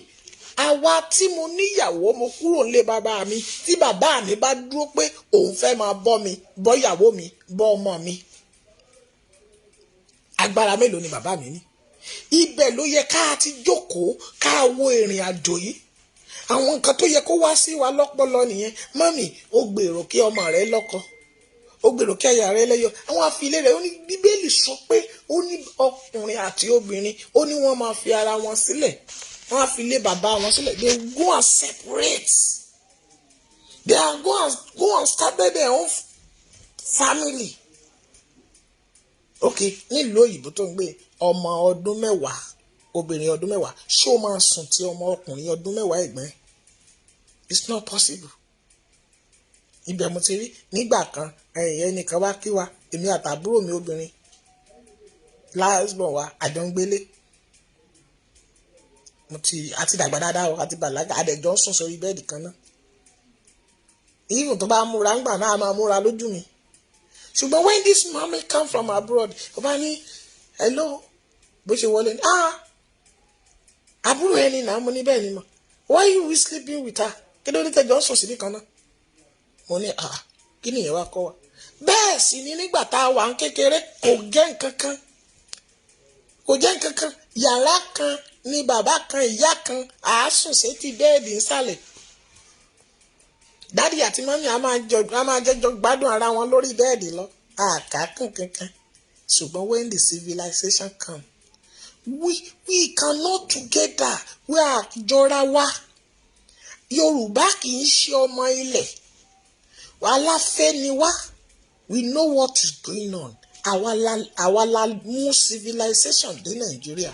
àwa tí mo níyàwó mo kúrò nílé bàbá mi tí bàbá mi bá dúró pé òun fẹ́ máa bọ́ mi bọ́ ìyàwó mi bọ́ ọmọ mi, agbára mélòó ni bàbá mi ní? Ibẹ̀ ló yẹ ká ti jókòó ká wo ìrìn àjò yìí. Àwọn nǹkan tó yẹ kó wá sí wa lọ́pọlọ nìyẹn. Mami, ó gbèrò kí ọmọ rẹ lọ́kọ, ó gbèrò kí aya rẹ lẹ́yọ. Àwọn àfilé rẹ̀ ó ní Bíbélì sọ pé ó ní ọkùnrin àti obìnrin ó ní wọ́n máa fi ara wọn sílẹ̀, wọ́n á fi lé bàbá wọn sílẹ̀. They go and separate. They are go and start their own family. Okay, nílùú òyìnbó tó ń gbé ọmọ ọdún 10, obìnrin ọdún 10, ṣé ó máa sùn tí ọmọ ọkùnrin ọdún 10 ẹ̀gbọ́n? It's not possible. Ibẹ̀ mo ti rí nígbà kan ẹnìkan wá kí wa, èmi àtàbúrò mi obìnrin lásbọ̀n wa àjọ ń gbélé. Àti dàgbà dáadáa o, àti bàlágà, àdẹ̀jọ́ sùn sórí bẹ́ẹ̀dì kan náà. Even tó bá múra ńgbà náà máa múra lójú mi. Ṣùgbọ́n when this mommy come from abroad, ó bá ní hello bó ṣe wọlé ní àbúrò ẹni náà mo ní bẹ́ẹ̀ ni mo. Why you sleeping with her? Kí ló dé tẹ́jọ́ sùn síbí kan náà? Mo ní kí nìyẹn wá kọ́ wa? Bẹ́ẹ̀ sì ni nígbà tá a wà ń kékeré kò jẹ́ nǹkan kan, yàrá kan ni bàbá kan ìyá kan àásùn sétí bẹ́ẹ̀dì nsàlẹ̀. Dádì àti mọ́mí a máa jẹjọ gbádùn ara wọn lórí bẹ́ẹ̀dì lọ, àkàkùn kankan. Ṣùgbọ́n when the civilization come, we cannot together, we are jọra wa. Yorùbá kì í ṣe ọmọ ilẹ̀, aláfẹ́ ni wá. We know what is going on. Àwa la mú civilization dé Nàìjíríà.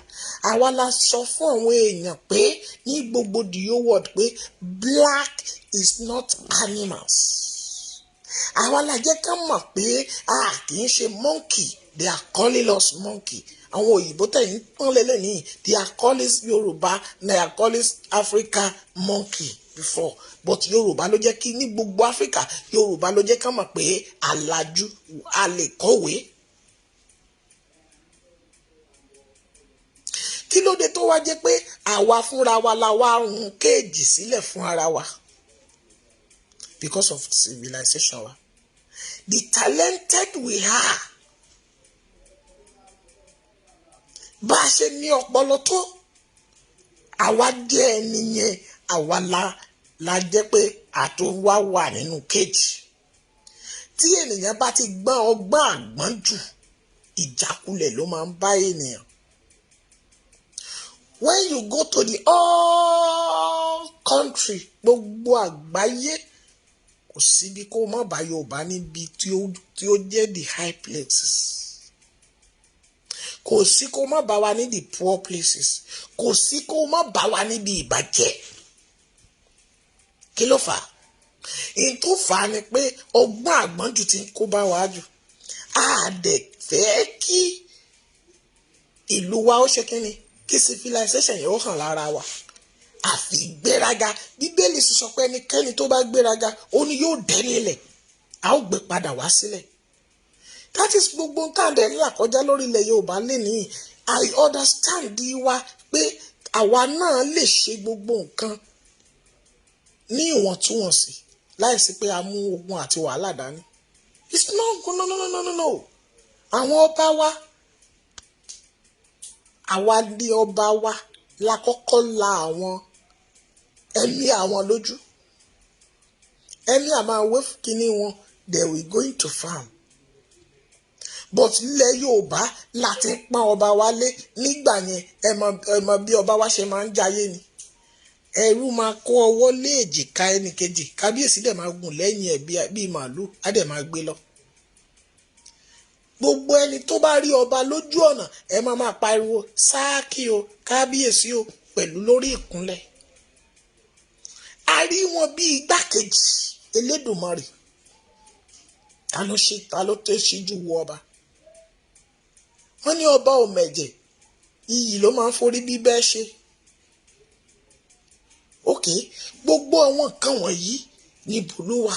Àwa la sọ fún àwọn èèyàn pé ní gbogbo the whole world pé black is not animals. Àwa la jẹ́ ká mọ̀ pé kì í ṣe monkey, they are calling us monkey. Àwọn òyìnbó tẹ̀yìn pọ́n lélẹ̀ ní they are calling Yorùbá, they are calling Africa monkey before, but Yorùbá ló jẹ́ kí ní gbogbo Africa, Yorùbá ló jẹ́ ká mọ̀ pé àlàjú a lè kọ̀wé. Kí ló dé tó wá jẹ́ pé àwa fúnra wa la wá run kéèjì sílẹ̀ fún ara wa? Because of civilization wa. The talented we are, bá a ṣe ní ọpọlọ tó, àwa jẹ́ ẹni yẹn, àwa la jẹ́ pé àtúnwá wà nínú kéèjì. Tí ènìyàn bá ti gbọ́n ọgbọ́n àgbọ́n jù, ìjákulẹ̀ ló máa ń bá ènìyàn. When you go to the all country, gbogbo àgbáyé, kò síbi kó má bá Yorùbá níbi tí ó jẹ́ the high places. Kò sí kó má bá wa ní the poor places. Kò sí kó má bá wa níbi ìbàjẹ́. Kí ló fà á? Èyí tó fà á ni pé ọgbọ́n àgbọ́njù ti ń kó bá wa jù. A dẹ̀ fẹ́ kí ìlú wa ó ṣe kíni, kí civilization yẹn ó hàn lára wa. Àfi gbéraga. Bíbélì sọ pé ẹnikẹ́ni tó bá gbéraga ó ní yóò dẹ́ni ilẹ̀, a ó gbé padà wá sílẹ̀. That is gbogbo nǹkan dẹ̀ ńlá kọjá lórí ilẹ̀ Yorùbá lénìí. I understand wa pé àwa náà lè ṣe gbogbo nǹkan ní ìwọ̀ntúnwọ̀nsì láìsí pé a mú ogun àti wàhálà dání. It's not no. Àwọn ọba wa, àwa ní ọba wa la kọ́kọ́ la àwọn ẹ̀mí àwọn lójú. Ẹ̀mí àmà wé kíní wọn, they will going to farm. But ilẹ̀ Yorùbá láti pọ́n ọba wa lé nígbà yẹn, ẹ mọ̀ bí ọba wa ṣe máa ń jayé ni. Ẹrú máa kó ọwọ́ lé èjìká ẹnìkejì, kábíyèsí dẹ̀ máa gùn lẹ́yìn ẹ̀ bí màálù, á dẹ̀ máa gbé lọ. Gbogbo ẹni tó bá rí ọba lójú ọ̀nà, ẹ máa pariwo sáàkì o, kábíyèsí o, pẹ̀lú lórí ìkúnlẹ̀. A rí wọn bí igbákejì Elédùmarè. Ta ló tẹ́ síjú wo ọba? Wọ́n ní ọba ò mẹ̀jẹ̀, iyì ló máa ń forí bíbẹ́ ṣe. Ok, gbogbo àwọn nǹkan wọ̀nyí ní bolúwa.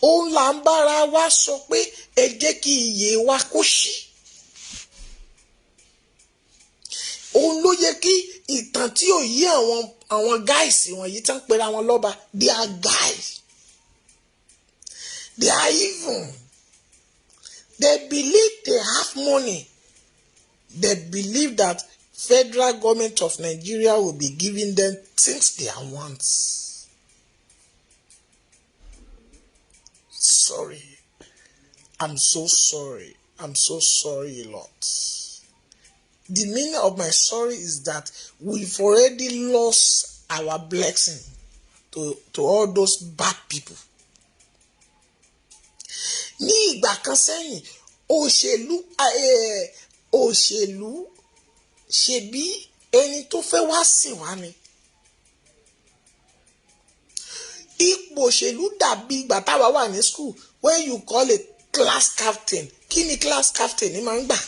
Òun là ń bára wa sọ pé ẹ jẹ́ kí iyè wa kó ṣí. Òun ló yẹ kí ìtàn tí ò yí àwọn guys wọ̀nyí tán pera wọn lọ́ba, they are guys. They are evil. They believe they have money. They believe that federal government of Nigeria will be giving them things they want. Sorry. I'm so sorry. I'm so sorry a lot. The meaning of my sorry is that we've already lost our blessing to all those bad people. Ní ìgbà kan sẹ́yìn, òṣèlú ṣebí ẹni tó fẹ́ wá sìn wá ni. Ipò òṣèlú dàbí ìgbà táwa wà ní school when you call a class captain. Kí ni class captain ní máa ń gbà?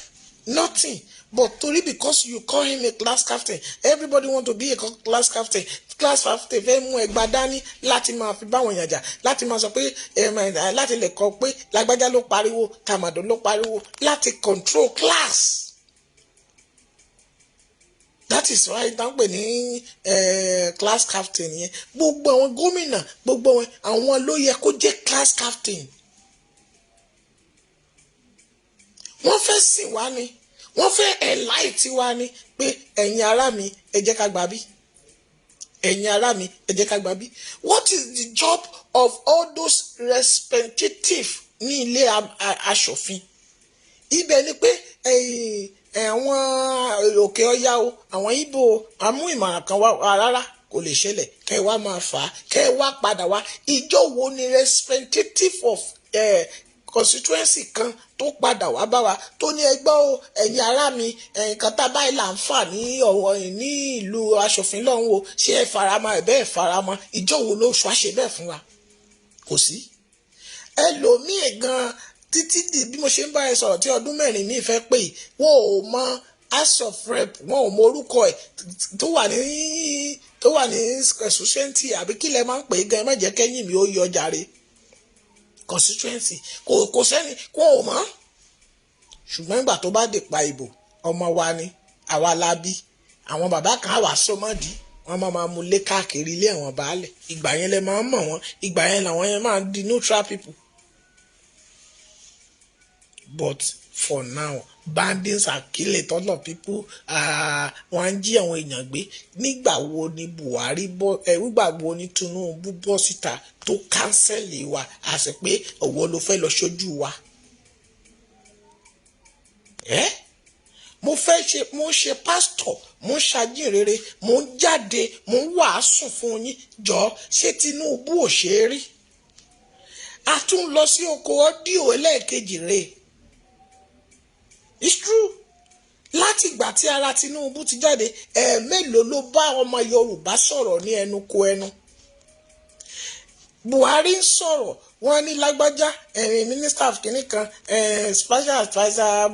Nothing. But because you call him a class captain, everybody want to be a class captain. Class captain fẹ́ mú ẹgbàá dání láti máa fi báwọn èèyàn jà, láti máa sọ pé láti lè kọ pé lágbájá ló pariwo, tàmàdó ló pariwo, láti control class. That is why wọ́n pè ní class captain yẹn. Gbogbo àwọn gómìnà, gbogbo àwọn ló yẹ kó jẹ́ class captain. Wọ́n fẹ́ sìn wá ni. Wọ́n fẹ́ enlight wa ni pé ẹ̀yin ará mi ẹ jẹ́ ká gbà bí. Ẹ̀yin ará mi ẹ jẹ́ ká gbà bí. What is the job of all those representatives ní ilé aṣòfin? Ibẹ̀ ni pé àwọn òkè ọya o, àwọn Ìgbò amú ìmọ̀ràn kan wá rárá kò lè ṣẹlẹ̀, kẹ́ wá máa fà á, kẹ́ wá padà wá. Ìjọ wo ni representative of constituency kan tó padà wá bá wa tó ní ẹgbẹ́ o ẹ̀yin ará mi nǹkan tá báyìí là ń fà ní ìlú aṣòfin lọ́hùn o, ṣé ẹ faramọ́ ẹ bẹ́ẹ̀ faramọ́? Ìjọ wo ló ṣọ́ àṣẹ bẹ́ẹ̀ fún wa? Kò sí. Ẹlòmíì gan títí di bí mo ṣe ń bá ẹ sọ̀rọ̀ tí ọdún mẹ́rin mi fẹ́ pè wọ́n ò mọ House of Rep, wọn ò mọ orúkọ ẹ̀ tó wà ní constituency àbí kí lẹ máa ń pè é gan, ẹ má jẹ́ kẹ́yìn mi ó yọ jàre. Constituency kò sẹ́ni kó o mọ̀, ṣùgbọ́n ìgbà tó bá dé pa ìbò ọmọ wa ni àwa la bí. Àwọn bàbá kan wà sọmọdì wọ́n máa mú lé káàkiri ilé àwọn baálẹ̀. Ìgbà yẹn lẹ máa ń mọ̀ wọ́n, ìgbà yẹn làwọn yẹn máa di neutral people. But for now bandits are killing a ton of people. Wọ́n ń jí àwọn èèyàn gbé. Nígbà wo ni Buhari nígbà wo ni Tinubu bọ́ síta tó kánsẹ́lì wa àti pé ọ̀wọ́ ló fẹ́ lọ ṣojú wa? Mo ṣe pásítọ̀, mo ń ṣàjínrere, mo ń jáde, mo ń wàásù fún yín. Jọ ṣé Tinubu ò ṣe é rí? A tún lọ sí oko ọ́díò ẹlẹ́ẹ̀kejì rẹ̀. It's true. Láti ìgbà tí ara Tinubu ti jáde, mélòó ló bá ọmọ Yorùbá sọ̀rọ̀ ní ẹnu kò ẹnu? Buhari ń sọ̀rọ̀, wọ́n ní lágbájá minister of kìnní kan special adviser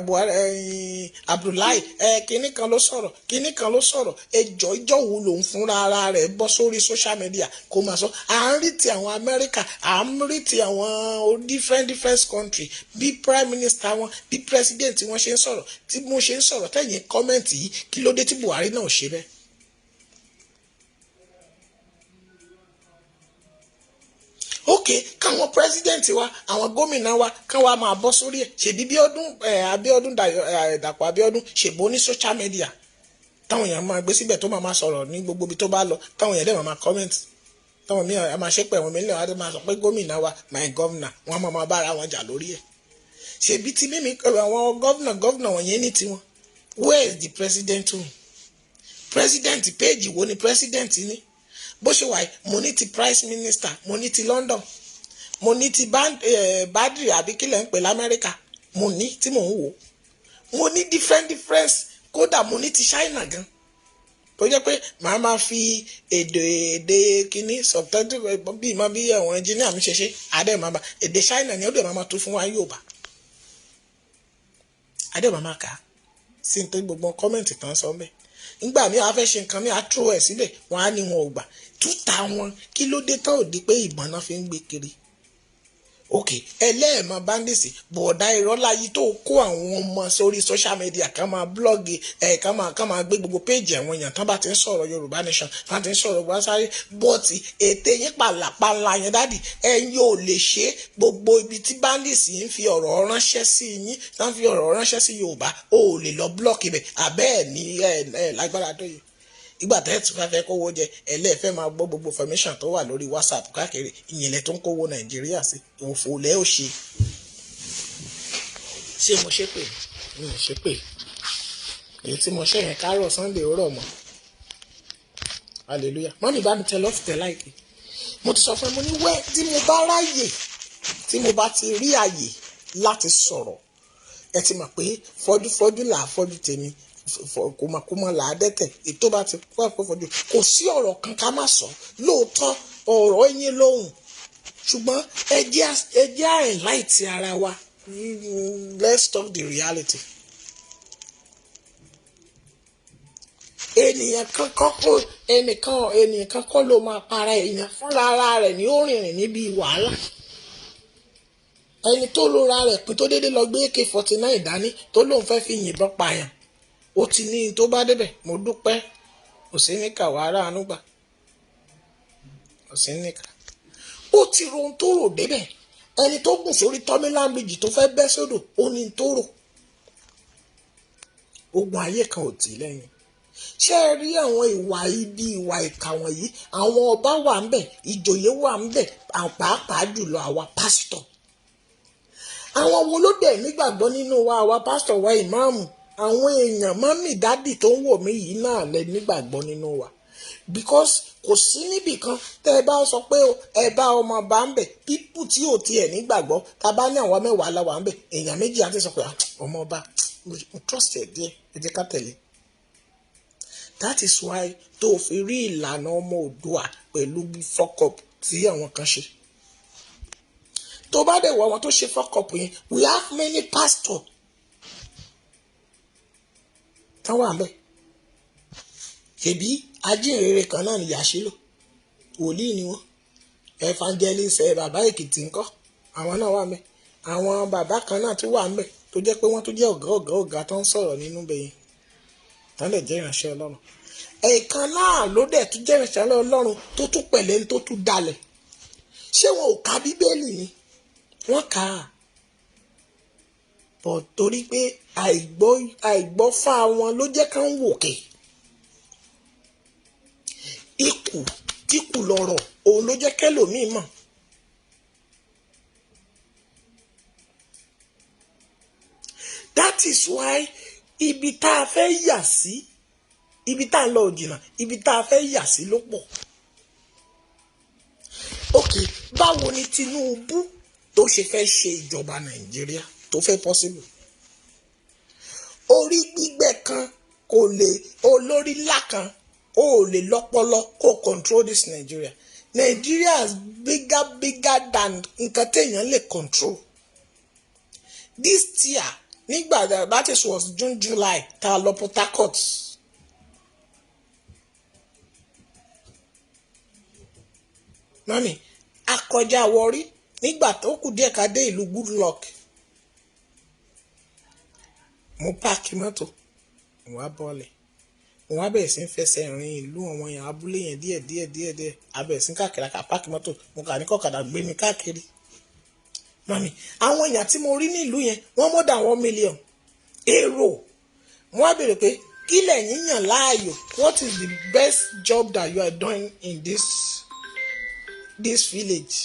Buhari Abdullahi kìnní kan ló sọ̀rọ̀, kìnní kan ló sọ̀rọ̀. Ìjọ wo lòun fúnra ara rẹ̀ bọ́ sórí social media kó máa sọ? À ń rí ti àwọn Amẹ́ríkà, à ń rí ti àwọn different country bí prime minister wọn, bí president wọn ṣe ń sọ̀rọ̀, tí mo ṣe ń sọ̀rọ̀ tẹ̀yìn comment yìí, kí ló dé tí Buhari náà ṣe bẹ́ẹ̀? Okay, káwọn president wa, àwọn gómìnà wa kán wá máa bọ́ sórí ẹ̀. Ṣèbí Dàpọ̀ Abíọ́dún ṣèbó ní social media táwọn èèyàn máa gbé síbẹ̀ tó máa sọ̀rọ̀ ní gbogbo ibi tó bá lọ, táwọn èèyàn dẹ̀ máa comment, táwọn mìíràn máa ṣépè, àwọn mìíràn á máa sọ pé gómìnà wa my governor, wọ́n máa bára wọn jà lórí ẹ̀. Ṣèbí tí mímí àwọn governor wọ̀nyẹn ní tiwọn. Where is the president? President page wo ni president ní? Bó ṣe wà mo ní ti prime minister, mo ní ti London, mo ní ti Badri àbí kílẹ̀ ń pè l'Amẹ́ríkà, mo ní tí mò ń wò, mo ní different kódà mo ní ti China gan tó jẹ́ pé màá máa fi èdè kíní subtitle bí àwọn engineer mi ṣe àdé màmá èdè China ni ó dẹ̀ máa tún fún wa Yorùbá. adébà máa kà á sí ní tó gbogbo kọ́mẹ̀ntì tán sọ bẹ́ẹ̀ nígbà míì wọ́n á fẹ́ ṣe nǹkan míì á tró ẹ̀ síbẹ̀ wọ́n á ní wọn ò gbà túta wọn kí ló dé tán ò di pé ìbọn náà fi ń gbé kiri ok ẹlẹ́ẹ̀mọ bandits bọ̀ọ̀dá irọ́ láyé tó kó àwọn ọmọ sórí social media kan máa blọ́ọ̀gì kan máa gbé gbogbo péjì àwọn èèyàn tán bá ti ń sọ̀rọ̀ Yorùbá Nation tán ti ń sọ̀rọ̀ Buhari bọ́ọ̀tì ètè yín pàlàpàlà yẹn dádì ẹ̀yin ò lè ṣe gbogbo ibi tí bandits ń fi ọ̀rọ̀ ránṣẹ́ sí yín tán fi ọ̀rọ̀ ránṣẹ́ sí Yorùbá ò lè lọ blọ́ọ̀kì bẹ̀ àbẹ́ẹ̀ ní lágbára tó yẹ ìgbà tẹ́ tí wọ́n fẹ́ kówó jẹ ẹlẹ́ẹ̀fẹ́ máa gbọ́ gbogbo information tó wà lórí WhatsApp káàkiri ìyìnlẹ̀ tó ń kówó Nàìjíríà sí òfò lẹ́ ò ṣe mo ṣe pé mi ò ṣe pé èyí tí mo ṣe yẹn kárọ̀ Sunday ó rọ̀ mọ́ hallelujah mọ́mí bá mi tẹ lọ́ọ̀fù tẹ láìpẹ́ mo ti sọ fún ẹ mo ní wẹ́ tí mo bá ráyè tí mo bá ti rí àyè láti sọ̀rọ̀ ẹ ti mọ̀ pé fọ́júfọ́jú là á fọ́jú tèmi kòmọ̀kòmọ̀ là á dẹ́tẹ̀ ètò bá ti kó àpòfọ́jú kò sí ọ̀rọ̀ kan ká má sọ lóòótọ́ ọ̀rọ̀ ẹ̀yìn lóhùn ṣùgbọ́n ẹ jẹ́ àìláìtì ara wa let's talk the reality. ènìyàn kan kọ́ ló máa para èèyàn fúnra ara rẹ̀ ní ó rìnrìn níbi wàhálà ẹni tó lóra rẹ̀ pín tó déédéé lọ gbé AK-49 dání tó lóun fẹ́ fi yìnbọn pààyàn ó ti ní tó bá débẹ̀ mo dúpẹ́ kò sí ní kàwárà ànúgbà kò sí ní kà ó ti ro ohun tó rò débẹ̀ ẹni tó gùn sórí tọ́mílán bíjì tó fẹ́ bẹ́ sódò ó ní tó rò ogun ayé kan ò tì lẹ́yìn ṣé ẹ rí àwọn ìwà ibi ìwà ìkà wọ̀nyí àwọn ọba wà ń bẹ̀ ìjòyè wà ń bẹ̀ pàápàá jùlọ àwa pásítọ̀ àwọn wo ló dẹ̀ nígbàgbọ́ nínú wa àwa pásítọ̀ wa ìmáàmù àwọn èèyàn mọ́mì dádì tó ń wò mí yìí náà lẹ nígbàgbọ́ nínú wa because kò sí níbì kan tẹ́ ẹ bá sọ pé ẹ bá ọmọ bá ń bẹ̀ pípù tí ò tiẹ̀ nígbàgbọ́ tá a bá ní àwọn mẹ́wàá la wà ń bẹ̀ èèyàn méjì á ti sọ pé ọmọ ọba mo trust ẹ díẹ̀ ẹ jẹ́ ká tẹ̀lé that is why tó fi rí ìlànà ọmọ Oòduà pẹ̀lú fuck up tí àwọn kan ṣe tó bá dẹ̀ wọ àwọn tó ṣe fuck up yẹn we have many pastors táwọn àbẹ ṣèbí ajínrere kan náà ni Yàṣílò wòlíì ni wọn evangelist bàbá Èkìtì ńkọ́ àwọn náà wà mẹ àwọn bàbá kan náà tún wà mẹ tó jẹ́ pé wọ́n tún jẹ́ ọ̀gá tó ń sọ̀rọ̀ nínú bẹyìn tán lè jẹ́ ìránṣẹ́ Ọlọ́run ẹ̀ẹ̀kan náà ló dẹ̀ tún jẹ́ ìránṣẹ́ Ọlọ́run tó tún pẹ̀lẹ́ tó tún dalẹ̀ ṣé wọn ò ka Bíbélì ni wọ́n kà á bọ̀ torí pé àìgbọ́fà wọn ló jẹ́ ká ń wòkè ikù lọ̀rọ̀ òun ló jẹ́ kẹ́lòmíì mọ̀ that is why ibi tá a fẹ́ yà sí ibi tá a lọ jìnnà ibi tá a fẹ́ yà sí ló pọ̀ ok báwo ni Tinubu tó ṣe fẹ́ ṣe ìjọba Nàìjíríà tó fẹ́ possible orí gbígbẹ kan kò lè olórí ńlá kan ó lè lọ́pọlọ kó control this Nigeria is bigger than nǹkan téèyàn lè control this year nígbà that was June July tá a lọ Port Harcourt mami akọjá Warri nígbà tó kù díẹ̀ ká dé ìlú Goodluck mo páàkì mọ́tò mo wá bọ́ọ̀lẹ̀ mo wá bẹ̀rẹ̀ sí ń fẹsẹ̀ rìn ìlú àwọn èèyàn abúlé yẹn díẹ̀ abẹ̀rẹ̀ sí ń káàkiri ká páàkì mọ́tò mo kà ní kọ̀kadà gbé mi káàkiri mami àwọn èèyàn tí mo rí nílùú yẹn wọ́n more than 1 million èrò mo wá bèrè pé kí lẹ̀yin yàn láàyò what is the best job that you are doing in this village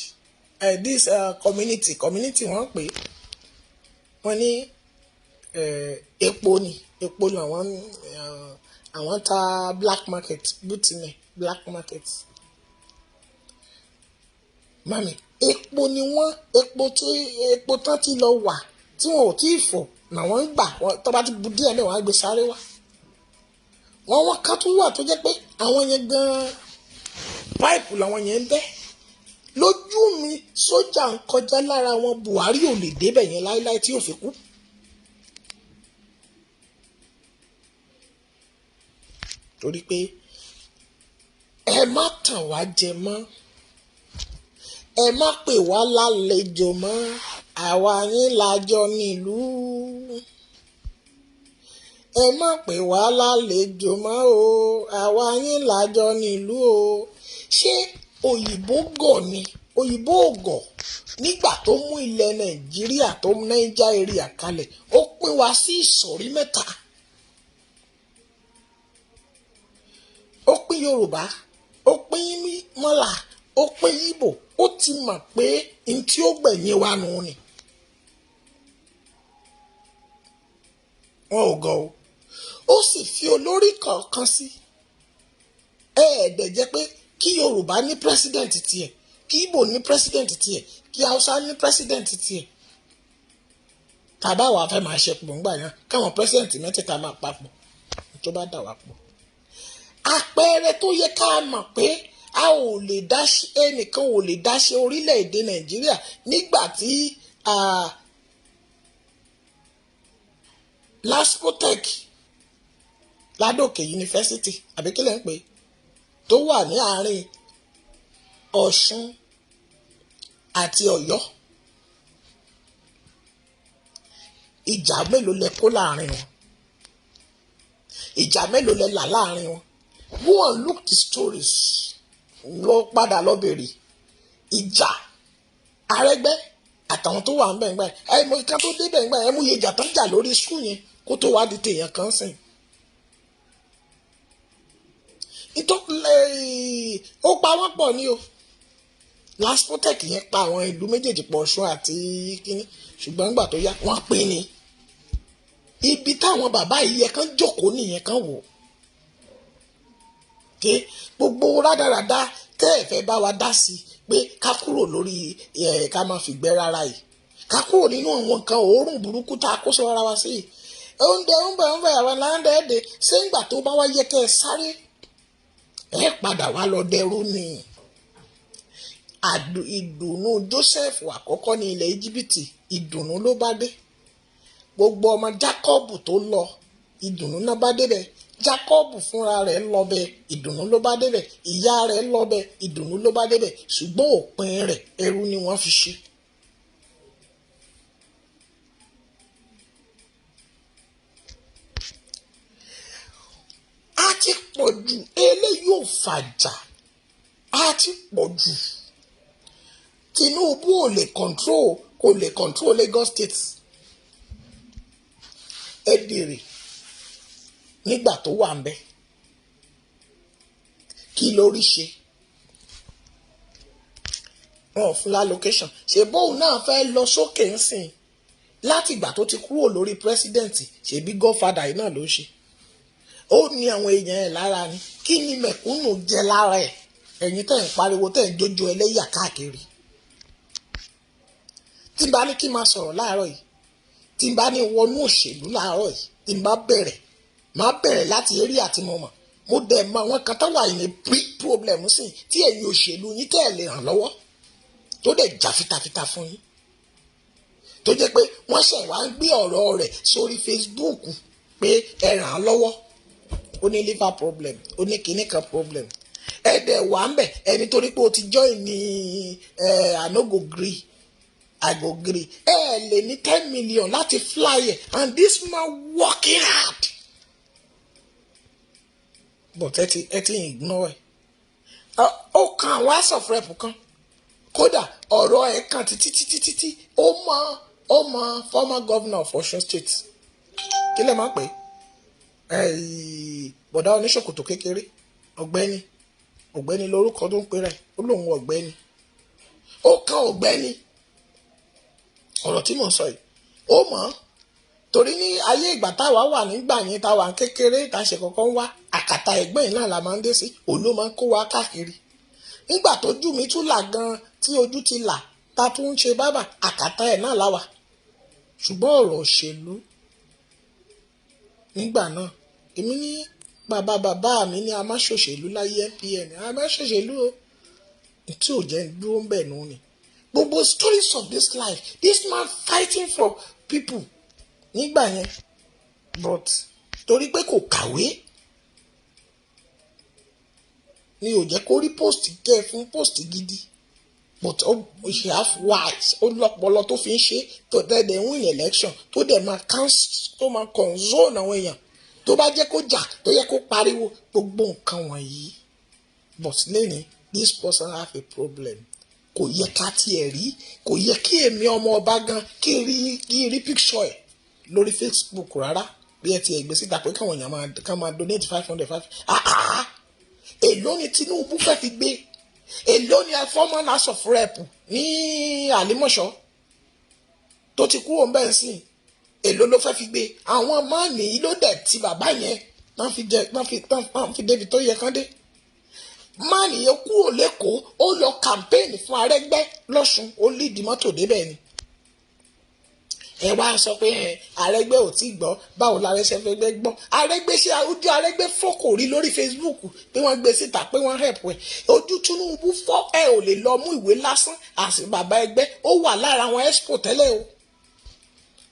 this community wọ́n pè wọ́n ní epo làwọn àwọn ta black market bùtìnẹ black market mami epo ni wọ́n epo tán ti lọ wà tí wọn ò tí ì fọ̀ náà wọ́n ń gbà tó bá ti bu díẹ̀ náà wọ́n á gbé sáré wá wọ́n ká tún wà tó jẹ́ pé àwọn yẹn gan-an páìpù làwọn yẹn ń bẹ́ lójú mi sójà ń kọjá lára wọn Buhari ò lè débẹ̀ yẹn láéláé tí ò fi kú torí pé ẹ má tàn wá jẹ mọ́, ẹ má pè wá lálejò mọ́, àwa yín lájọ nílùú. Ẹ má pè wá lálejò mọ́ o, àwa yín lájọ nílùú o. Ṣé òyìnbó gọ̀ ni? Òyìnbó ò gọ̀. Nígbà tó mú ilẹ̀ Nàìjíríà tó mú Niger area kalẹ̀, ó pín wa sí ìsọ̀rí mẹ́ta. Ó pín Yorùbá, ó pín Mọ́là, ó pín Ìgbò. Ó ti mọ̀ pé n tí ó gbẹ̀yìn wa nù ni. Wọn ò gọ̀ o. Ó sì fi olórí kọ̀ọ̀kan sí. Ẹ̀ẹ́dẹ̀ jẹ́ pé kí Yorùbá ní pírẹ́sídẹ̀ǹtì tiẹ̀, kí Ìgbò ní pírẹ́sídẹ̀ǹtì tiẹ̀, kí Haúsá ní pírẹ́sídẹ̀ǹtì tiẹ̀. Tàbá wa fẹ́ máa ṣe pọ̀ ńgbà yẹn, káwọn pírẹ́sídẹ̀ǹtì mẹ́tẹ̀ẹ̀ta máa papọ̀ tó bá dà wá pọ̀. Àpẹẹrẹ tó yẹ ká mọ̀ pé a ò lè dá ẹnìkan ò lè dá ṣe orílẹ̀-èdè Nàìjíríà nígbà tí LASPOTECH Ládòkè yunifásitì àbí kí lẹ́ ń pè tó wà ní àárín Ọ̀ṣun àti Ọ̀yọ́. Ìjà mélòó lẹ kó láàrin wọn? Ìjà mélòó lẹ là láàrin wọn? Go and look the stories. Lọ padà lọ bèrè ìjà Arẹ́gbẹ́ àtàwọn tó wà ń bẹ̀ ń gbà ẹ mọ ìkan tó débẹ̀ ń gbà ẹ mú iye ìjà tó ń jà lórí skul yẹn kó tó wá di tèèyàn kan sìn. Ó pa wọ́n pọ̀ ní o. LASPOTECH yẹn pa àwọn ìlú méjèèjì pọ̀ Ọ̀ṣun àti kínní ṣùgbọ́n nígbà tó yá wọ́n pín ni. Ibi táwọn bàbá yìí yẹ kán jókòó nìyẹn kán wò. Gbogbo rádaràda tẹ́ ẹ̀ fẹ́ bá wa dá sí pé ká kúrò lórí ká máa fi gbẹ́ rárá yìí, ká kúrò nínú àwọn nǹkan òórùn burúkú tá a kó sọ ara wa sí yìí. Oúnjẹ àwọn láńdẹ̀ ẹ̀dẹ̀ ṣé ńgbà tó bá wá yẹ kẹ́ ẹ sáré ẹ padà wá lọ dẹrú ni. Ìdùnnú Joseph àkọ́kọ́ ní ilẹ̀ Íjíbítì ìdùnnú ló bá dé. Gbogbo ọmọ Jákọ́bù tó lọ ìdùnnú náà bá débẹ̀. Jákọ́bù fúnra rẹ̀ lọ bẹ̀ ìdùnnú ló bá débẹ̀. Ìyá rẹ̀ lọ bẹ̀ ìdùnnú ló bá débẹ̀. Ṣùgbọ́n òpin rẹ̀ ẹrú ni wọ́n fi ṣe. A ti pọ̀ jù eléyìí ò fàjà. A ti pọ̀ jù. Tinubu kò lè control Lagos State. Ẹ bèrè nígbà tó wà ń bẹ kí lórí ṣe wọn ò fún allocation ṣe bóun náà fẹ́ lọ sókè ńsìn láti ìgbà tó ti kúrò lórí pírẹsidẹ́ǹtì ṣebí godfather yìí náà ló ṣe ó ní àwọn èèyàn ẹ̀ lára ni kí ni mẹ̀kúnnù jẹ lára ẹ̀ ẹ̀yin tẹ̀ ń pariwo tẹ̀ ń jójó ẹlẹ́yà káàkiri. Tí n bá ní kí n máa sọ̀rọ̀ láàárọ̀ yìí tí n bá ní wọnú òṣèlú láàárọ̀ yìí tí n bá máa bẹ̀rẹ̀ láti eré àti mọ̀mọ̀ mo dẹ̀ mọ àwọn kan tó wà ní problem sí tí ẹ̀yin òṣèlú yín tẹ̀ lè ràn lọ́wọ́ tó dẹ̀ jà fitafita fún yín tó jẹ́ pé wọ́n ṣẹ̀ wá ń gbé ọ̀rọ̀ rẹ̀ sórí Facebook pé ẹ ràn án lọ́wọ́ ó ní liver problem ó ní kinní kan problem ẹ̀dẹ̀ wà ń bẹ̀ ẹni torí pé o ti join ní I no go gree lè ní 10 million láti fly ẹ̀ and this man working hard but ẹ ti ignore ẹ̀ ó kan àwọn house of rep kan kódà ọ̀rọ̀ ẹ̀ kan títí ó mọ former governor of Osun State kí lè má pè bọ̀dá oníṣòkòtò kékeré ọ̀gbẹ́ni lórúkọ tó ń pè rẹ̀ ó lóun ọ̀gbẹ́ni ó kan ọ̀gbẹ́ni ọ̀rọ̀ tí mò ń sọ yìí ó mọ̀ ọ́ torí ní ayé ìgbà táwa wà nígbà yẹn táwa ń kékeré táṣe kọ̀ọ̀kan wá àkàtà ẹ̀gbẹ́ yìí náà la máa ń dé sí òun ló máa ń kó wa káàkiri nígbà tójú mi tún là gan tí ojú ti là ta tún ń ṣe bábà àkàtà ẹ̀ náà láwà ṣùgbọ́n ọ̀rọ̀ òṣèlú nígbà náà èmi ní bàbá mi ní a má ṣòṣèlú láyé MPN a má ṣòṣèlú o tí ò jẹ́ dúró ń bẹ̀ nù ni gbogbo stories of this life this man fighting for people nígbà yẹn but torí pé kò kàwé ni ò jẹ́ kó rí post kẹ́ fún post gidi but she have wise ó lọ́pọlọ tó fi ń ṣe tó dẹ̀ win election tó dẹ̀ máa cancel tó máa console àwọn èèyàn tó bá jẹ́ kó jà tó yẹ kó pariwo gbogbo nǹkan wọ̀nyí but lẹ́ni this person have a problem kò yẹ ká tiẹ̀ rí kò yẹ kí èmi ọmọ ọba gan kí n rí picture ẹ̀ lórí Facebook rárá bí ẹ ti ẹgbẹ́ síta pé káwọn èèyàn máa donate 500 èló ni Tinubu fẹ́ fi gbé èló ni former House of Rep ní Àlímọ̀ṣọ́ tó ti kúrò ń bẹ́ẹ̀ sí èló ló fẹ́ fi gbé àwọn máàní ló dẹ̀ ti bàbá yẹn náà fi débi tó yẹ kán dé máàní yẹn kúrò lẹ́kọ̀ọ́ ó lọ campaign fún Arẹ́gbẹ́ lọ́ṣun ó lídìí mọ́tò débẹ̀ ni ẹ wá sọ pé Arẹ́gbẹ́ ò tí gbọ́ báwo l'Arẹ́gbẹ́ fẹ́ gbọ́ Arẹ́gbẹ́ ṣe ojú Arẹ́gbẹ́ fọ́ kò rí lórí Facebook pé wọ́n gbé síta pé wọ́n help ẹ̀ ojú Tinubu fọ́ ẹ ò lè lọ mú ìwé lásán àti bàbá ẹgbẹ́ ó wà lára àwọn expo tẹ́lẹ̀ o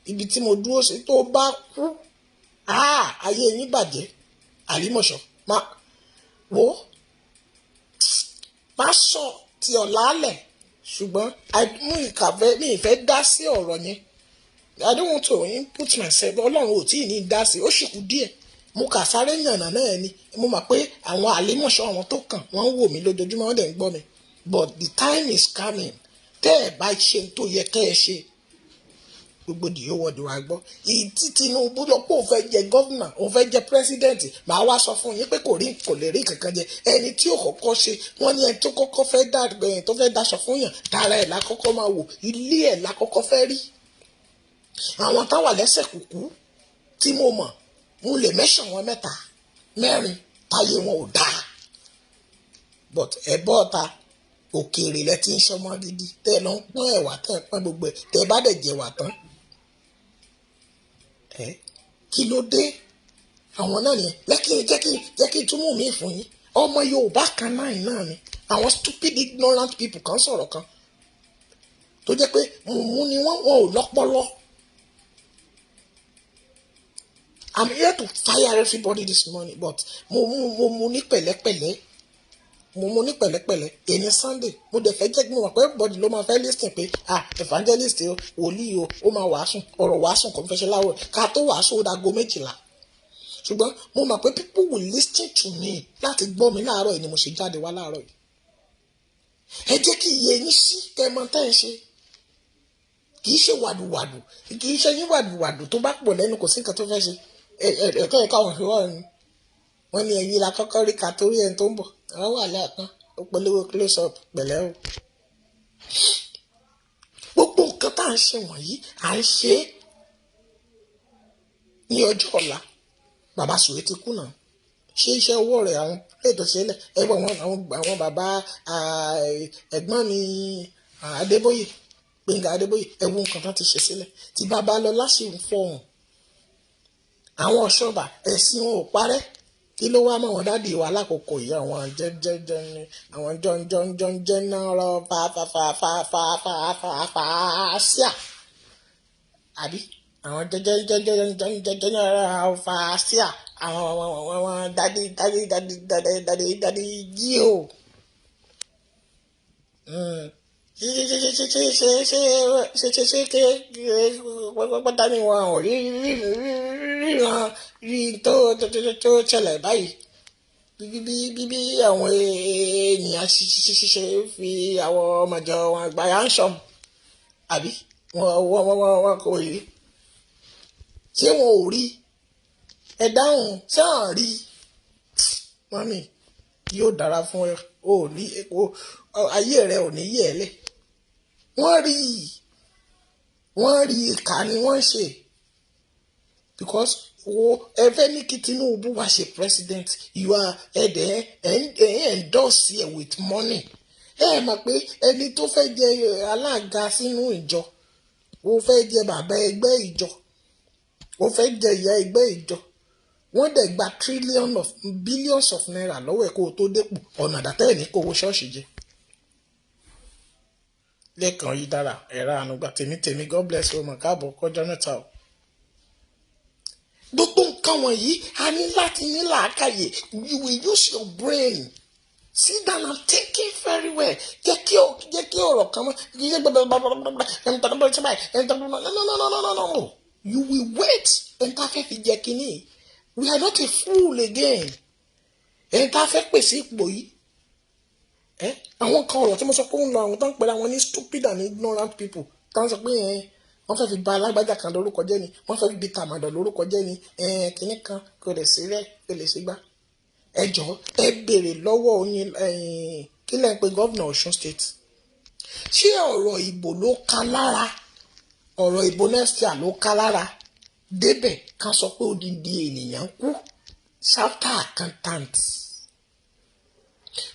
ibi tí mo dúró sí tó bá kú ayé yín bàjẹ́ Àlímọ̀ṣọ́ má sọ ti ọ̀la alẹ̀ ṣùgbọ́n mi ìfẹ́ dá sí ọ̀rọ̀ yẹn I don't want to input myself ọlọ́run ò tí ì ní dá sí ó sì kú díẹ̀ mo kà sáré yànnà náà ni mo mọ̀ pé àwọn Àlímọ̀ṣọ́ àwọn tó kàn wọ́n ń wò mí lójoojúmọ́ wọ́n dẹ̀ ń gbọ́ mi but the time is coming tẹ́ ẹ̀ bá ṣe tó yẹ kẹ́ ẹ ṣe gbogbo dìyó wọ́ọ̀dù wa gbọ́ ìtí Tinubu lọ pé òun fẹ́ jẹ gọ́vnà òun fẹ́ jẹ pírẹ́sídẹ̀ǹtì màá wá sọ fún yín pé kò lè rí kankan jẹ ẹni tí ò kọ́kọ́ ṣe wọ́n ní ẹni tó kọ́kọ́ fẹ́ daṣọ fún yàn dára ẹ̀ lákọ́kọ́ máa wò ilé ẹ̀ lákọ́kọ́ fẹ́ rí àwọn táwà lẹ́sẹ̀ kúkú tí mo mọ̀ mo lè mẹ́sàn wọn 4 táyé wọn ò dáa but ẹ̀bọ́ ọ̀ta òkèèrè lẹ ti ń ṣọmọ gidi tẹ́ ẹ lọ ń pọ́n ẹ̀wà tẹ́ ẹ pọ́n gbogbo ẹ̀ tẹ́ ẹ bá dẹ̀ jẹ̀wà tán kí ló dé àwọn náà nìyẹn jẹ́ kí n túmọ̀ mí fún yín ọmọ Yorùbá kan náà ni àwọn stupid ignorant people kan sọ̀rọ̀ kan tó jẹ́ pé mùmú ni wọ́n ò lọ́pọlọ. I'm here to fire everybody this morning but mo mú ní pẹ̀lẹ́pẹ̀lẹ́ èyí Sunday mo dẹ̀ fẹ́ jẹ́ kí mo mọ̀ pé everybody ló máa fẹ́ listen pé evangelist o wòlíì o ó máa wàásùn ọ̀rọ̀ wàásùn kò ń fẹsẹ̀ láwọ̀ ká tó wàásù ó dago 12 ṣùgbọ́n mo mọ̀ pé people will listen to me láti gbọ́ mi láàárọ̀ yìí ni mo ṣe jáde wá láàárọ̀ yìí ẹ jẹ́ kí iye yín sí kẹ́mọ́ tẹ́ ẹ ṣe kì í ṣe wàdùwàdù kì í ṣe yín wàdùwàdù tó bá pọ̀ lẹ́nu kò sí nǹkan tó fẹ́ ṣe ẹ̀kọ́ àwọn ìwọ ni wọ́n ní ẹ̀yìn la kọ́kọ́ rí ká torí ẹni tó ń bọ̀ àwọn wà lẹ́ẹ̀kan ó polówó close up pẹ̀lẹ́ o. gbogbo nǹkan tá à ń ṣe wọ̀nyí à ń ṣe ní ọjọ́ ọ̀la bàbá Sùwé ti kú náà ṣé iṣẹ́ owó rẹ̀ àwọn ètò sílẹ̀ ẹgbẹ́ àwọn bàbá ẹ̀gbọ́n mi Adébóyè Gbénga Adébóyè ẹ̀wù nǹkan tó ti ṣe sílẹ̀ tí bàbá lọ lásìkò fọ̀hún àwọn ọ̀ṣọ́bà ẹ̀sìn wọn ò parẹ́ kí ló wá mọ̀ wọ́n dáàdi wa lákòókò yìí àwọn jẹ́jẹ́jẹ́ ni àwọn jọ́njọ́njọ́njẹ́ náà rọ fàáfàáfàáfàáfàáṣíà àbí àwọn jẹ́jẹ́jẹ́jẹ́jẹ́ náà rọ fàáṣíà àwọn dádì yìí o ṣe pátá ni wọn ò rí tó ṣẹlẹ̀ báyìí bí àwọn ènìyàn ṣiṣẹ́ fi àwọn ọmọjọ wọn àgbáyà ń ṣọm àbí wọn kò rí ṣé wọn ò rí ẹ dáhùn ṣé wọn rí mọ́mì yóò dára fún ẹ ò ní ayé rẹ ò ní yẹ̀ ẹ́ lẹ̀ wọ́n rí ìkà ni wọ́n ṣe because ẹ fẹ́ ní kí Tinubu wá ṣe president you are endorse ẹ with money ẹ mọ̀ pé ẹni tó fẹ́ jẹ alága sínú ìjọ ó fẹ́ jẹ bàbá ẹgbẹ́ ìjọ ó fẹ́ jẹ ìyá ẹgbẹ́ ìjọ wọ́n dẹ̀ gba billions of naira lọ́wọ́ ẹ̀ kó o tó dépò ọ̀nà àdàtẹ́ ẹ̀ ní kó owó ṣọ́ọ̀ṣì jẹ. Lẹ́kàn yìí dára ẹ̀rọ ànúgbà tèmi God bless you ọmọ káàbọ̀ kọjọ́ mẹ́ta o. gbogbo nǹkan wọ̀nyí a ní láti ní làákàyè you will use your brain Sit down and think it very well. Jẹ́ kí ọ̀rọ̀ kan mọ́. No. You will wait. Ẹ̀ńtà fẹ́ fi jẹ́ kínní. We are not a fool again. Ẹ̀ńtà fẹ́ pèsè ipò yìí. Àwọn kan ọ̀rọ̀ tí mo sọ pé ń lọ àwọn tó ń pera wọn ní stupid and ignorant people. Tó ń sọ pé wọ́n fẹ́ fi ba alágbájá kan lórúkọ jẹ́ ni. Wọ́n fẹ́ fi bi tàmàdọ̀ lórúkọ jẹ́ ni. Kínní kan kò lè sí rẹ̀ kò lè sí gbá. Ẹ jọ̀ọ́ ẹ béèrè lọ́wọ́ oyin kí lẹ́ ń pe gọ́vnà Ọ̀ṣun state. Ṣé ọ̀rọ̀ ìbò ló ká lára? Ọ̀rọ̀ ìbò next year ló ká lára? Débẹ̀ kan sọ pé odindi ènìyàn kú chapter accountant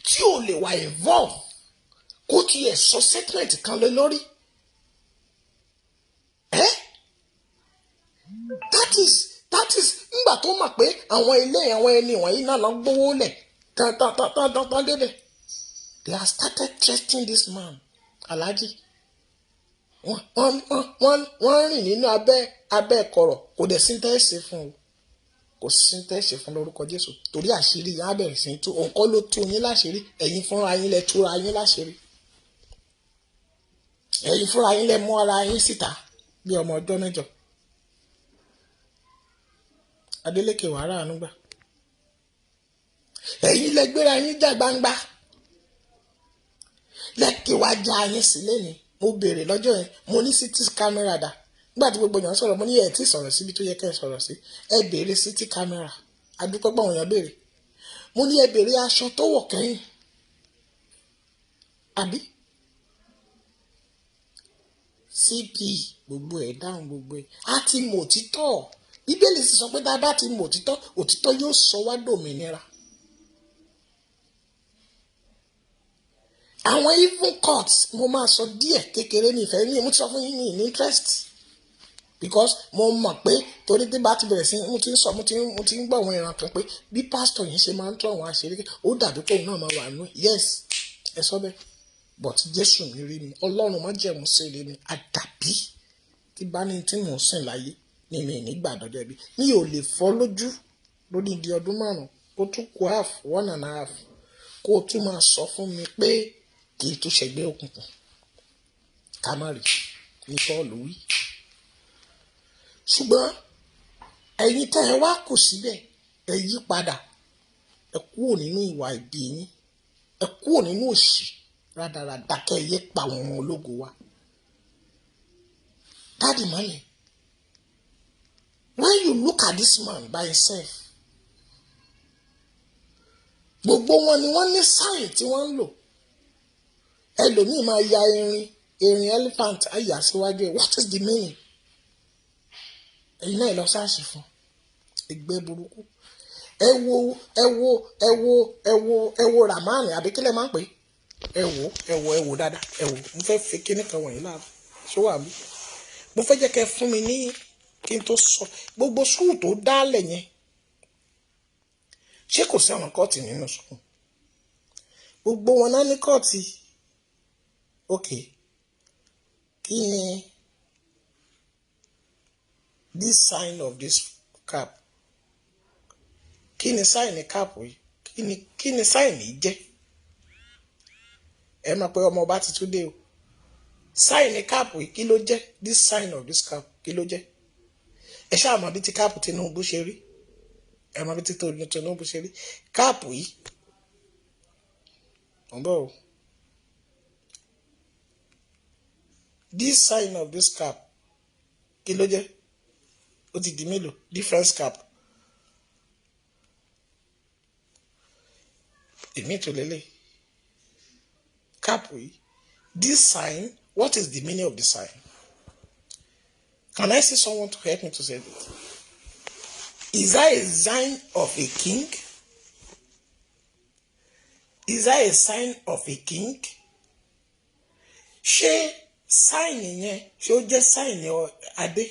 tí ò lè wà involve kó tiẹ̀ sọ statement kan lé lórí. That is nígbà tó mọ̀ pé àwọn ẹni wọ̀nyí náà lọ gbówó lẹ̀ tán débẹ̀. They have started threatening this man Alhaji. Wọ́n rìn nínú abẹ́ kọ̀rọ̀ kò dẹ̀ sí tẹ́ẹ̀sì fún o. Kò sí tẹ́ẹ̀sì fún lórúkọ Jésù torí àṣírí yẹn á bẹ̀rẹ̀ sí tú òun kọ́ ló tú yín láṣírí ẹ̀yin fúnra yín lẹ túra yín láṣírí. Ẹ̀yin fúnra yín lẹ mú ara yín síta bí ọmọ ọjọ́ mẹ́jọ. Adélékè wàrà ànúgbà. Ẹ̀yin lẹ gbéra yín jà gbangba. Lẹ́kì wá já yín sílé ni. Mo béèrè lọ́jọ́ yẹn mo ní CT camera dà. Nígbà tí gbogbo èèyàn sọ̀rọ̀ mo ní ẹ̀ tí sọ̀rọ̀ síbi tó yẹ kẹ́ ẹ sọ̀rọ̀ sí. Ẹ béèrè CT camera. Adúpẹ́ pé àwọn èèyàn béèrè. Mo ní ẹ béèrè aṣọ tó wọ̀ kẹ́yìn. Àbí? CP gbogbo ẹ̀ dáhùn gbogbo ẹ̀. A ti mọ̀ òtítọ́. Bíbélì sì sọ pé tá a bá ti mọ̀ òtítọ́, òtítọ́ yóò sọ wá dòmìnira. Àwọn even courts mo máa sọ díẹ̀ kékeré ní ìfẹ́ ní mo ti sọ fún yín ní interest because mo mọ̀ pé torí tí bá ti bẹ̀rẹ̀ sí mo ti ń sọ mo ti ń gbọ́ àwọn ìran kan pé bí pásítọ̀ yìí ṣe máa ń tún àwọn àṣírí ó dàbí pé òun náà máa wà nù yes ẹ sọ bẹ́ẹ̀ but Jésù mi rí mi Ọlọ́run má jẹ̀mú sí rí mi àdàbí tí bá ní tí mò ń sìn láyé ní mi nígbà dọ́jọ́ ibi mi ò lè fọ́ lójú lórí di ọdún 5 kó tún kó 1.5 kó tún máa sọ fún mi pé kì í tún ṣẹgbẹ́ òkùnkùn ká má rí ní Pọ́ọ̀lù wí. Ṣùgbọ́n ẹ̀yin tẹ́ ẹ wá kù síbẹ̀ ẹ yí padà ẹ kúrò nínú ìwà ìbí yín ẹ kúrò nínú òṣì rádaràdà kẹ́ ẹ yé pa àwọn ọmọ ológo wa. Daddy Male, when you look at this man by himself gbogbo wọn ni wọ́n ní sáyìn tí wọ́n ń lò. Ẹlòmíì máa ya erin elephant àyà síwájú ẹ what is the meaning? Ẹ̀yin náà lọ sáàsì fún ẹgbẹ́ burúkú. ẹ wo ramani àbí kílẹ̀ máa ń pè ẹ wo dáadáa ẹ wo mo fẹ́ fi kíní kan wọ̀nyí láàbù ṣó wà mí mo fẹ́ jẹ́ kẹ́ fún mi ní kí n tó sọ gbogbo sùúrù tó dálẹ̀ yẹn ṣé kò sí àwọn kọ́ọ̀tì nínú sùúrù gbogbo wọn náà ní kọ́ọ̀tì. Okay, kí ni this sign of this cap? Kí ni sign cap yìí? Kí ni sign yìí jẹ́? Ẹ máa pé ọmọ ọba ti tún dé o. Sign cap yìí kí ló jẹ́? This sign of this cap kí ló jẹ́? Ẹ ṣáà mọ̀ bí ti cap Tinubu ṣe rí? Ẹ mọ̀ bí ti Tinubu ṣe rí? Cap yìí. Ọ̀bọ̀ o. This sign of this cap kí ló jẹ́? Ó ti di mélòó? Difference cap. Èmi tó lélẹ̀. Cap yìí. This sign, what is the meaning of the sign? Can I see someone to help me to say it? Is that a sign of a king? Is that a sign of a king? Ṣé sáìnì yẹn ṣé ó jẹ́ sáìnì adé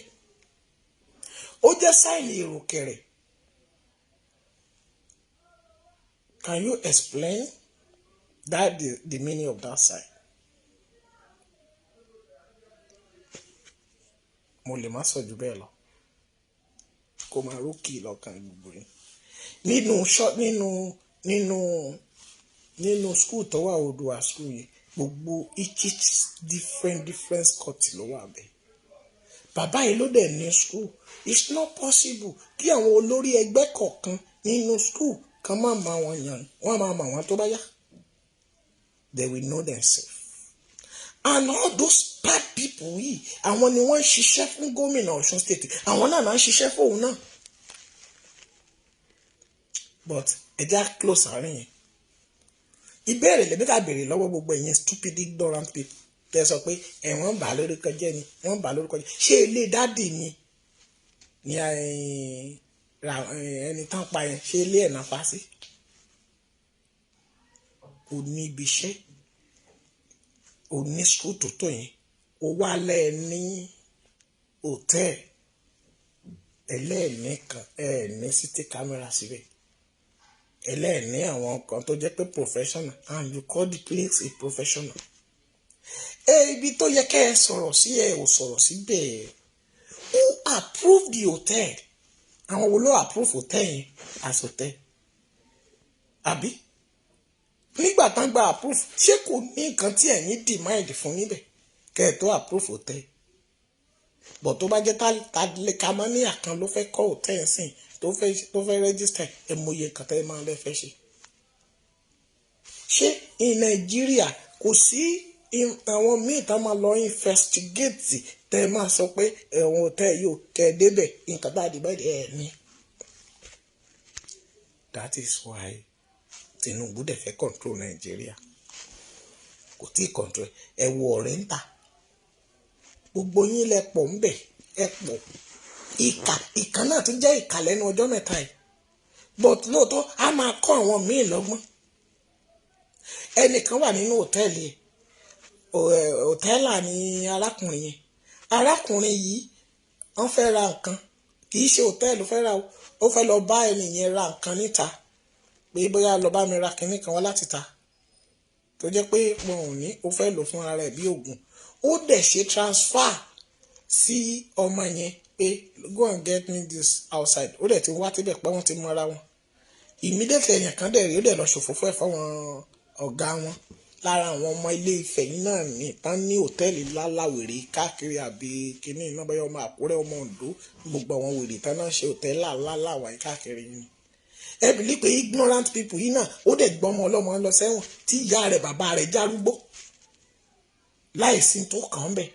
ó jẹ́ sáìnì ìrùkẹ̀rẹ̀? Can you explain that the meaning of that sign? Mo lè má sọ jù bẹ́ẹ̀ lọ kó máa rókì lọ́kàn gbogbo yín nínú nínú school tó wà Oòduà school yìí gbogbo each different court ló wà bẹ́ẹ̀. Bàbá yìí ló dẹ̀ ní school. It's not possible kí àwọn olórí ẹgbẹ́ kọ̀ọ̀kan nínú school kan máa ma wọn yàn wọ́n máa ma wọn tó bá yá. They will know themselves. And all those bad people yìí àwọn ni wọ́n ń ṣiṣẹ́ fún gómìnà Ọ̀ṣun state àwọn náà máa ń ṣiṣẹ́ fóun náà. But ẹ já close àárín yẹn. Ìbéèrè lèmi ká béèrè lọ́wọ́ gbogbo ẹ̀yin stupid ignorant people tẹ́ sọ pé ẹ̀wọ̀n bà lórúkọ jẹ́ ni wọ́n bà lórúkọ jẹ́ ṣé ilé dádì ni ẹni tán pa yẹn ṣé ilé ẹ̀ náà pa sí. O ní ibi iṣẹ́ o ní school tó tó yẹn o wá lẹ́ẹ̀ní hòtẹ́ẹ̀lì ẹlẹ́ẹ̀ní kan ẹ̀ẹ̀ní city camera síbẹ̀ ẹlẹ́ẹ̀ní àwọn kan tó jẹ́ pé professional and you call the place a professional. Ibi tó yẹ kẹ́ ẹ sọ̀rọ̀ sí ẹ ò sọ̀rọ̀ síbẹ̀. Who approved the hotel? Àwọn wo ló approve hotel yẹn as hotel? Àbí? Nígbà tán gba approve ṣé kò ní nǹkan tí ẹ̀yin demand fún níbẹ̀ kẹ́ ẹ tó approve hotel? But tó bá jẹ́ Kamania kan ló fẹ́ kọ́ hotel sìn tó fẹ́ register ẹ mọye nǹkan tẹ́ ẹ máa lẹ́ fẹ́ ṣe. Ṣé in Nàìjíríà kò sí àwọn míì tá máa lọ investigate tẹ́ máa sọ pé ẹ̀wọ̀n hotel yóò kẹ́ ẹ débẹ̀ nǹkan tá a dìbò ẹ̀ ní. That is why Tinubu dẹ̀ fẹ́ control Nàìjíríà kò tí ì control ẹ wo ọ̀rẹ́ ń ta gbogbo yín lẹ pọ̀ ń bẹ̀ ẹ pọ̀ ìkà náà tún jẹ́ ìkà lẹ́nu ọjọ́ mẹ́ta yìí but lóòótọ́ a máa kọ́ àwọn míì lọ́gbọ́n. Ẹnìkan wà nínú hòtẹ́ẹ̀lì hòtẹ́ẹ̀là ni arákùnrin yìí wọ́n fẹ́ ra nǹkan kì í ṣe hòtẹ́ẹ̀lì fẹ́ ra ó fẹ́ lọ bá ẹnìyẹn ra nǹkan níta pé bóyá lọ bá mi ra kinní kan wá láti ta tó jẹ́ pé wọn ò ní ó fẹ́ lò fún ara ẹ̀ bí oògùn ó dẹ̀ ṣe transfer sí ọmọ yẹn pé go and get me this outside ó dẹ̀ ti wá tíbẹ̀ pé wọ́n ti mú ara wọn immediately èèyàn kan dẹ̀ rí ó dẹ̀ lọ ṣòfófó ẹ̀ fáwọn ọ̀gá wọn lára àwọn ọmọ ilé Ifẹ̀ yìí náà ní tán ní hòtẹ́ẹ̀lì láláwèrè káàkiri àbí kínní iná báyọ̀ ọmọ Àkúrẹ́ ọmọ Oǹdó gbogbo àwọn wèrè tán náà ṣe hòtẹ́ẹ̀lì láláwà káàkiri ni. Ẹ bìlí pé ignorant people yìí náà ó dẹ̀ gbọ́mọ ọlọ́mọ lọ sẹ́wọ̀n tí ìyá rẹ̀ bàbá rẹ̀ járúgbó láìsí tó kàn án bẹ̀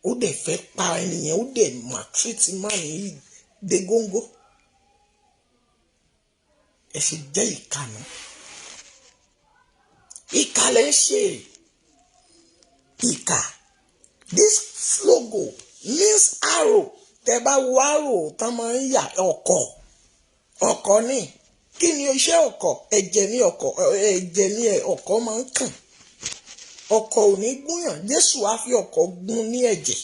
ó dẹ̀ fẹ́ pa ẹnìyẹn ó dẹ̀ maltreat man yìí dé góńgó ẹ ṣe jẹ́ ìkànnì ìkà lẹ́ ń ṣe ìkà. This logo means arrow tẹ́ bá wo arrow tán máa ń yà ọ̀kọ̀ ní kí ni iṣẹ́ ọ̀kọ̀ ẹ̀jẹ̀ ní ọ̀kọ̀ máa ń kàn ọ̀kọ̀ ò ní gúnyàn Jésù á fi ọ̀kọ̀ gún ní ẹ̀jẹ̀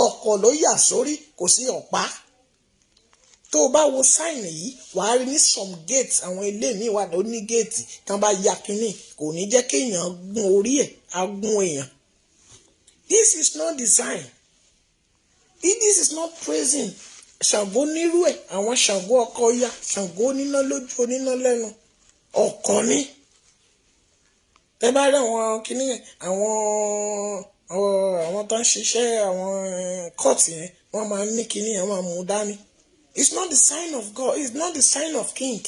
ọ̀kọ̀ ló yà sórí kò sí ọ̀pá. Tó o bá wo sáìnì yìí wàá rí ní some gates àwọn ilé mi wà ló ní géètì tán bá ya kínní kò ní jẹ́ kéèyàn gún orí ẹ̀ á gún èèyàn. This is not design. This is not praising. Ṣàngó nírú ẹ̀ àwọn Ṣàngó ọkọ ya Ṣàngó oníná lójú oníná lẹ́nu ọ̀kọ̀ ni. Ẹ bá rí àwọn kínní yẹn àwọn tó ń ṣiṣẹ́ àwọn kọ́ọ̀tì yẹn wọ́n máa ń ní kínní yẹn wọ́n máa mú dání. It's not the sign of God. It's not the sign of king.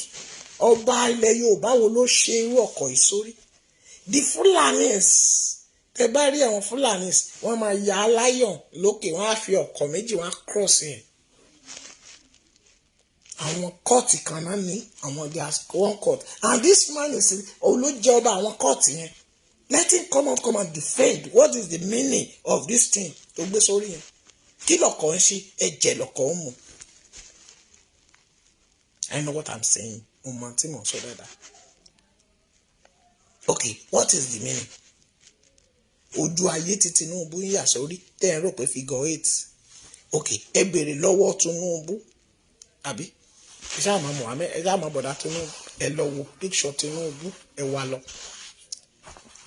Ọba ilẹ̀ Yorùbá wo ló ṣe irú ọkọ̀ ìsórí? The Fulanis. Tẹ bá rí àwọn Fulanis, wọ́n máa ya aláyọ̀n lókè, wọ́n á fi ọkọ̀ méjì wọ́n á cross yẹn. Àwọn kọ́ọ̀tì kan náà ní àwọn there's one court. And this man is olójọba àwọn kọ́ọ̀tì yẹn. Let him come and defend. What is the meaning of this thing? Tó gbé sórí yẹn. Kí lọ̀kọ̀ ń ṣe? Ẹ̀jẹ̀ lọ̀kọ̀ ń mu. I know what I'm saying. Okay, what is the meaning? Ojú ayé tí Tinubu ń yà sórí tẹ́ ẹ rò pé figure 8. Okay, ẹ bèrè lọ́wọ́ Tinubu. Àbí? Ẹ ṣáà máa Mohammed, ẹ ṣáà máa bọ̀dá Tinubu. Ẹ lọ wo picture Tinubu, ẹ wá lọ.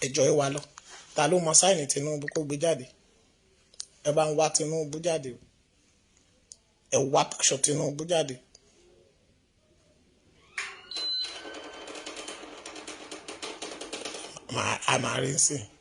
Ẹjọ́ ẹ wá lọ. Ta ló mọ sáìnì Tinubu kó gbé jáde? Ẹ bá ń wá Tinubu jáde. Ẹ wá picture Tinubu jáde. a máa rí sí i.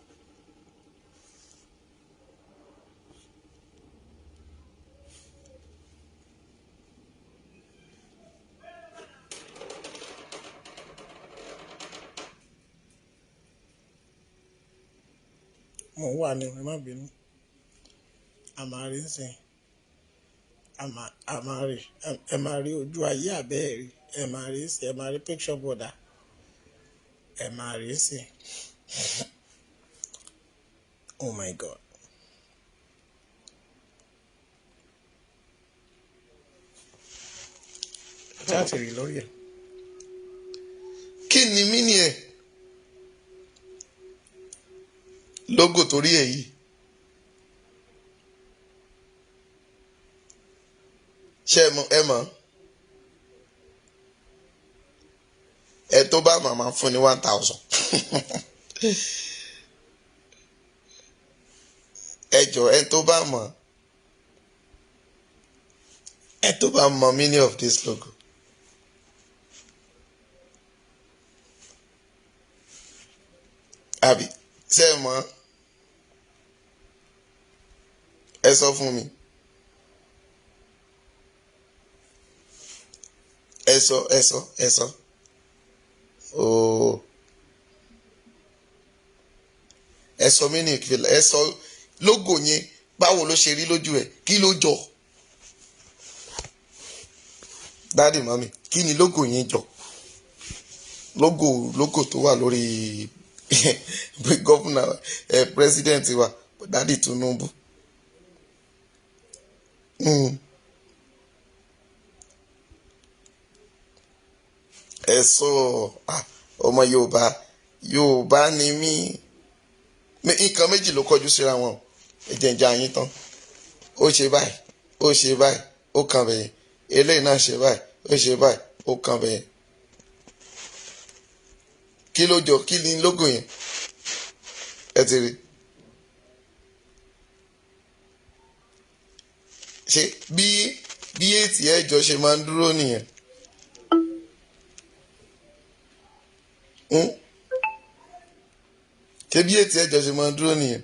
Mo wà ní ẹ má bínú a máa rí sí i a máa rí ẹ máa rí ojú ayé àbẹ́ẹ̀ rí ẹ máa rí sí i ẹ máa rí picture border ẹ máa rí sí i. Oh my God. Láti rí lórí ẹ̀. Kí ni mí ni ẹ̀ lógò torí ẹ̀ yìí ṣe ẹ mọ̀ ẹ tó bá màmá fún ní 1000 ẹ jọ ẹ tó bá mọ̀ meaning of this logo. Àbí ṣe ẹ mọ̀ ẹ sọ fún mi ẹ sọ ooo ẹ sọ meaning ẹ sọ logo yẹn báwo ló ṣe rí lójú ẹ kí ló jọ dáàdì mọ́mì kí ni logo yẹn jọ logo tó wà lórí gọ́fúnà president wa dáàdì Tinubu. Ẹ sọ ọmọ Yorùbá ni mí nǹkan méjì ló kọjú síra wọn ìjẹ̀ǹjà yín tán ó ṣe báyìí ó kàn bẹ̀yẹn eléyìí náà ṣe báyìí ó ṣe báyìí ó kàn bẹ̀yẹn kí ló jọ kí ni lógò yẹn ẹ ti rí ṣe bí ètì ẹjọ ṣe máa ń dúró nìyẹn ṣe bí ètì ẹjọ ṣe máa ń dúró nìyẹn.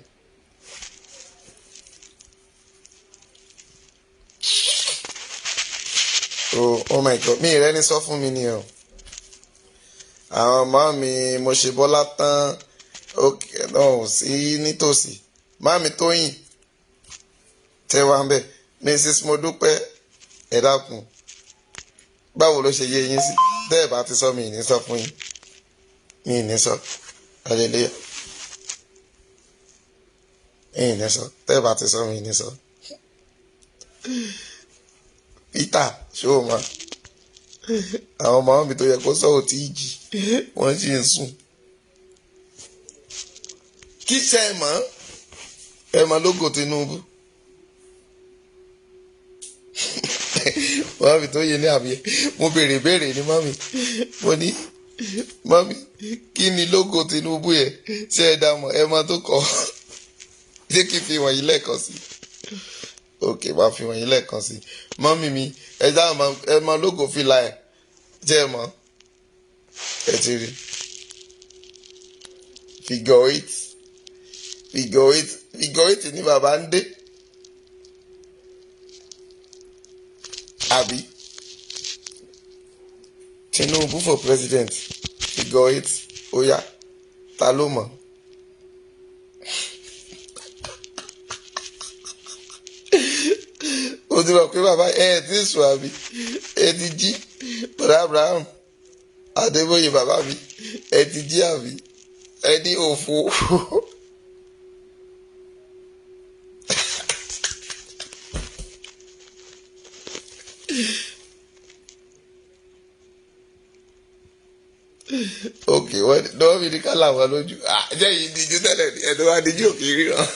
Oh my God mi ìrẹ́ni sọ fún mi nìyẹn o àwọn ọmọ mi mo ṣe bọ́lá tán òkè náà sí nítòsí máàmí Tóyìn tẹ́wà ń bẹ̀ Mrs. Modúpẹ́ ẹ dákun báwo ló ṣe yé yín sí bẹ́ẹ̀ bá ti sọ mi ì ní sọ fún yín mi ì ní sọ hallelujah mi ì ní sọ bẹ́ẹ̀ bá ti sọ mi ì ní sọ Peter ṣó o mọ̀ àwọn ọmọ mi tó yẹ kó sọ ò tí ì jì wọ́n sì ń sùn kí ṣe ẹ mọ̀ lógò Tinubu mọ́mí tó yẹ ní àbí mo béèrè ní mọ́mí mo ní mọ́mí kí ni lógò Tinubu yẹ ṣé ẹ dá mọ̀ ẹ mọ̀ tó kọ ṣé kí n fi wọ̀nyí lẹ́ẹ̀kan sí ok máa fi wọ̀nyí lẹ́ẹ̀kan sí mọ́mí mi ẹ mọ̀ lógò fìlà ẹ̀ jẹ́ ẹ mọ̀ ẹ ti rí figure eight ní bàbá ń dé àbí Tinubu for president figure 8 ó yá ta ló mọ̀ ó ti rọ̀ pé bàbá ti sùn àbí ti jí bọ̀dá Abraham Adébóyè bàbá mi ti jí àbí ní òfò. ok wọ́n lọ́wọ́ mi ní ká làwọn lójú jẹ́ yìí díjú tẹ́lẹ̀ ní ẹni wá díjú òkè ríran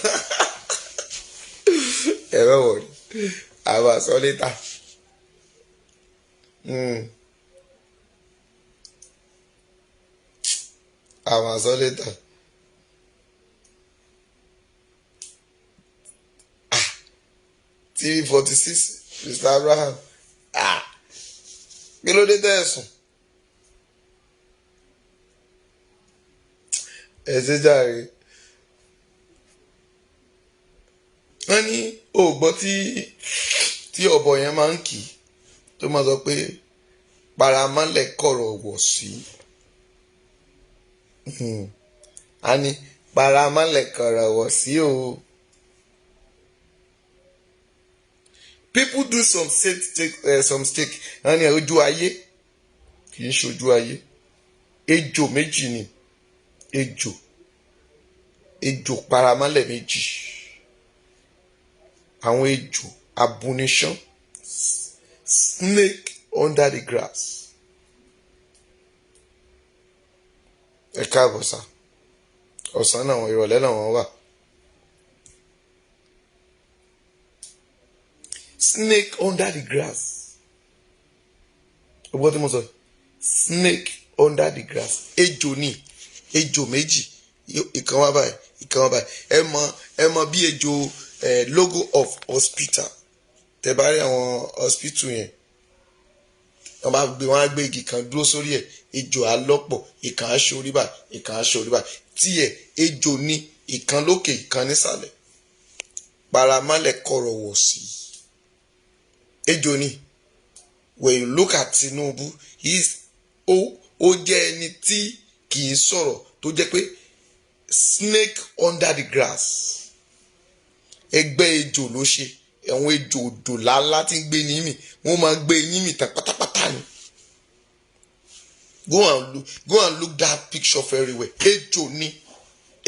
ẹ̀rọ wọ̀ ni àwọn àṣọ létà àwọn àṣọ létà TV46 Mr. Abraham kí ló dé tẹ̀sùn ẹ ṣe jàre. wọ́n ní ògbọ́ tí ọ̀bọ yẹn máa ń kì í tó máa sọ pé paramọ́lẹ̀ kọ̀rọ̀ wọ̀ sí. a ní paramọ́lẹ̀ kọ̀rọ̀ wọ̀ sí o. people do some mistake wọ́n ní ojú ayé kì í ṣojú ayé. ejò méjì ni ejò paramọ́lẹ̀ méjì. àwọn ejò abuniṣán snake under the grass. ẹ káàbọ̀ sá ọ̀sán náà ìrọ̀lẹ́ náà wọ́n wà. snake under the grass. ọgbọ́n tí mo sọ snake under the grass. ejò ni ejò méjì ìkan wá báyìí ìkan wá báyìí ẹ mọ bí ejò logo of hospital tẹ bá rí àwọn hospital yẹn wọ́n á gbé igi kan dúró sórí ẹ̀ ejò alọ́pọ̀ ìkan aṣọ orí báyìí ìkan aṣọ orí báyìí tiẹ̀ ejò ní ìkan lókè ìkan nísàlẹ̀ paramọ́lẹ̀ kọ̀rọ̀ wọ̀ sí ejò ní. when you look at Tinubu ó jẹ́ ẹni tí kì í sọ̀rọ̀ tó jẹ́ pé snake under the grass. ẹgbẹ́ ejò ló ṣe àwọn ejò odò lálá tí ń gbé ní mì wọ́n máa gbé yín mì tán pátápátá ni. go and look that picture very well. ejò ni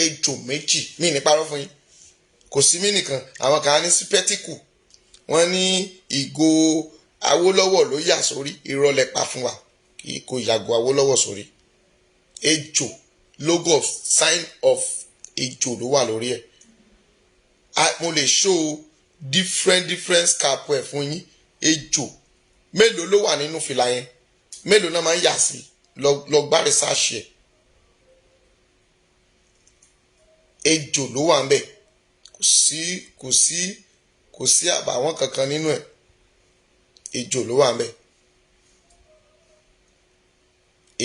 ejò méjì mí ní parọ́ fún yín kò sí mí nìkan àwọn kan á ní sípẹ́tìkù wọ́n ní ìgò Awólọ́wọ̀ ló yà sórí ìrọ̀lẹ́ pa fún wa kò yàgò Awólọ́wọ̀ sórí. ejò logo of sign of ejò ló wà lórí ẹ̀. mo lè show different scarp ẹ̀ fún yín. ejò mélòó ló wà nínú fìlà yẹn mélòó náà máa ń yà sí lọ gbá rìsáàṣì ẹ̀. ejò ló wà ń bẹ̀ kò sí àbàwọ́n kankan nínú ẹ̀. ejò ló wà ń bẹ̀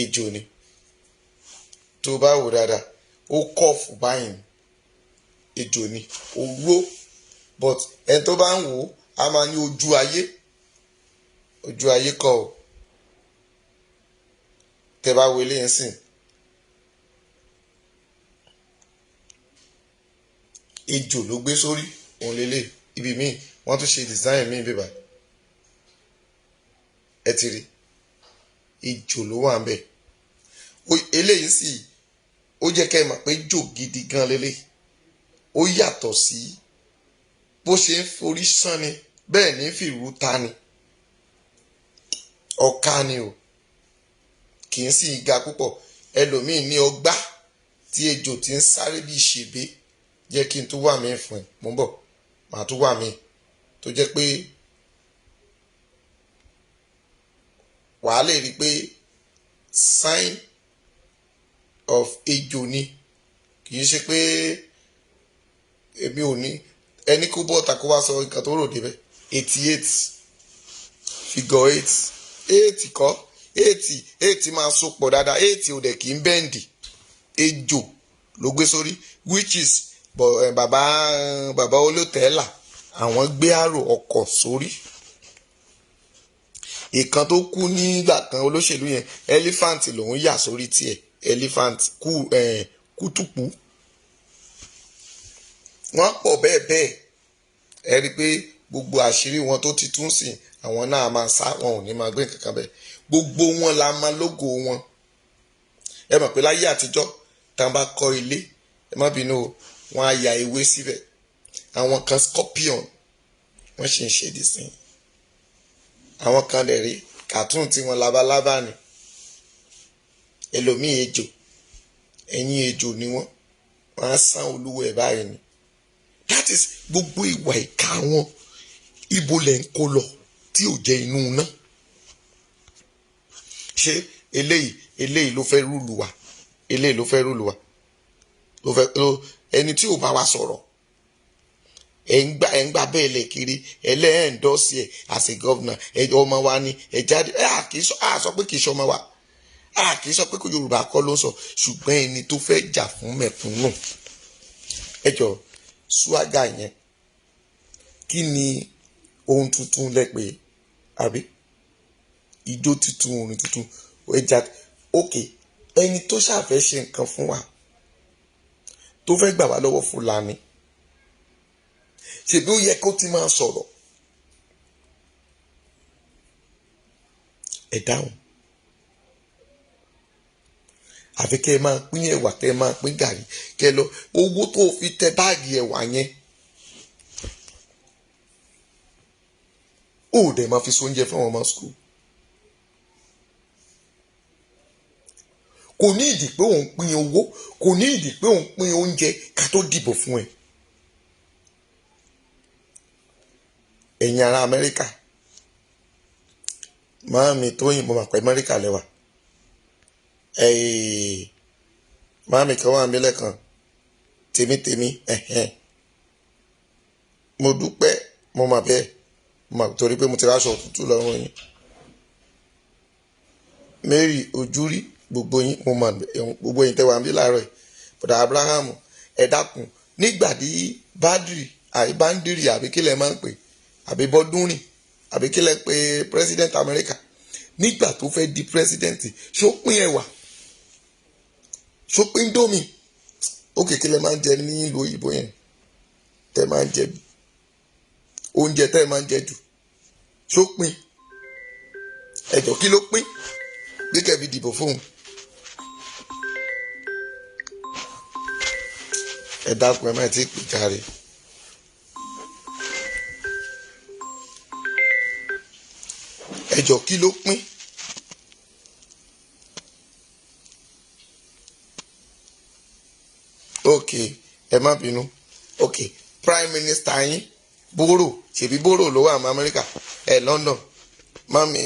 ejò ni tó bá wò dáadáa ó kọ́ọ̀fù báyìí ejò ni oró but ẹni tó bá ń wò ó a máa ní ojú ayé kọ́ ọ tẹ bá wo eléyìí sìn ejò ló gbé sórí òun lélẹ̀ ibi míì wọ́n tún ṣe design míì bíbá ẹ ti rí ejò ló wà ń bẹ̀ eléyìí sì ó jẹ́ kẹ́ ẹ mọ̀ pé jò gidi gan lélẹ̀ ó yàtọ̀ sí bó ṣe ń forí sán ni bẹ́ẹ̀ ní fìrú ta ni ọ̀ka ni o kì í sì ga púpọ̀ ẹlòmíì ní ọgbà tí ejò ti ń sáré bí ìṣèbé jẹ́ kí n tún wà mí fún ẹ mo ń bọ̀ màá tún wà mí tó jẹ́ pé wàá lè rí i pé sign of ejò ni kì í ṣe pé èmi ò ní ẹni kó bọ́ọ̀tà kó wá sọ nǹkan tó rò débẹ̀ 88 figure 8 kọ́ 8 máa so pọ̀ dáadáa 8 ò dẹ̀ kì í bẹ́ǹdì ejò ló gbé sórí which is bàbá olótẹ́ẹ̀là àwọn gbé àrò ọkọ̀ sórí. ìkan tó kú nígbà kan olóṣèlú yẹn elephant lòun yà sórí tiẹ̀ elephant kútùkù wọ́n pọ̀ bẹ́ẹ̀ ẹ rí i pé gbogbo àṣírí wọn tó ti tún sìn àwọn náà máa sá wọn ò ní máa gbé nǹkan kan bẹ́ẹ̀ gbogbo wọn la máa lógo wọn. ẹ mọ̀ pé láyé àtijọ́ tá a bá kọ́ ilé ẹ má bínú o wọ́n á ya ewé síbẹ̀ àwọn kan scorpion wọ́n ṣe ń ṣe dì sí àwọn kan lè rí cartoon tí wọ́n labalábá ni ẹlòmíì ejò ẹ̀yìn ejò ni wọ́n á sán olúwo ẹ̀ báyìí ni that is gbogbo ìwà ìka wọn ibo lẹ̀ ń kó lọ tí ò jẹ́ inú náà ṣé eléyìí ló fẹ́ rúlu wa eléyìí ló fẹ́ rúlu wa ẹni tí ò bá wa sọ̀rọ̀ ẹ̀ ń gbà bẹ́ẹ̀ lẹ̀ kiri ẹlẹ́ẹ̀ndọ́sì ẹ̀ as a governor ọmọ wa ni ẹ̀ jáde sọ pé kì í ṣọmọ wa a kì í sọ pé kó Yorùbá kọ́ ló ń sọ ṣùgbọ́n ẹni tó fẹ́ jà fún mẹ̀kúnnù. ẹ jọ Swaga yẹn kí ni ohun tuntun lẹ́pẹ́ àbí ijó tuntun orin tuntun ẹja òkè ẹni tó ṣàfẹ́ ṣe nǹkan fún wa tó fẹ́ gbà wá lọ́wọ́ Fúlàní ṣèbí ó yẹ kó ti máa sọ̀rọ̀. ẹ dáhùn àfi kẹ́ ẹ máa pín ẹ̀wà kẹ́ ẹ máa pín gàrí kẹ́ ẹ lọ owó tó fi tẹ báàgì ẹ̀wà yẹn ó dẹ̀ máa fi sóúnjẹ fún àwọn ọmọ skul. kò ní ìdí pé òun pín owó kò ní ìdí pé òun pín oúnjẹ ká tó dìbò fún ẹ. ẹ̀yin ará Amẹ́ríkà máàmì Tóyìn mo mà pé Amẹ́ríkà lẹ́wà máàmì kan wà nílẹ̀ kan tèmítèmí mo dúpẹ́ mo mà bẹ́ẹ̀ mo mà torí pé mo ti ráṣọ òtútù lọ́rùn yín Mary Ojúrí gbogbo yín mo mà gbogbo yín tẹ́wàá bí láàárọ̀ yìí bọ̀dà Abraham ẹ dákun nígbàdí Bándìrì àbí kílẹ̀ máa ń pè àbí Bọ́dúnrìn àbí kílẹ̀ pé president America nígbà tó fẹ́ di president ṣó pín ẹ̀wà ṣó pín dómi ó kékeré máa ń jẹ ní ìlú òyìnbó yẹn tẹ́ máa ń jẹ oúnjẹ tẹ́ máa ń jẹ jù ṣó pín ẹ̀jọ̀ kí ló pín bí kẹ́bi dìbò fóun. ẹ dákun ẹ má ti pè járe. ẹjọ́ kí ló pín. ok ẹ má bínú ok prime minister yín bóró ṣèbí bóró ló wà ní Amẹ́ríkà London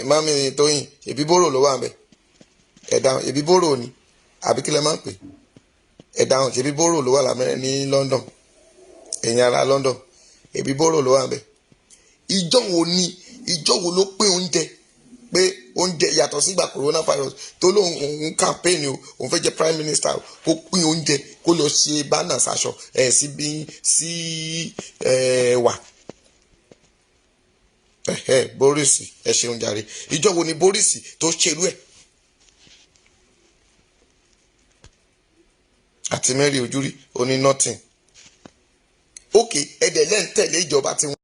mami Tóyìn ṣèbí bóró ló wà ń bẹ ẹ dáhùn ṣèbí bóró ni àbí kí lẹ máa ń pè ẹ dáhùn ṣèbí bóró ló wà ní London ẹ̀yin ará London ṣèbí bóró ló wà ń bẹ ìjọ wo ló pín oúnjẹ pé oúnjẹ yàtọ̀ sígbà coronavirus tó lóun òun campaign o òun fẹ́ jẹ́ prime minister kó pín oúnjẹ kó lọ ṣe bánà ṣaṣọ sí wà. Boris ẹ ṣeun jàre ìjọ wo ni Boris tó ṣerú ẹ̀ àti Mary Ojúrí ó ní nothing. ok ẹ̀dẹ̀ lẹ́ǹtẹ̀lé ìjọba tí wọ́n.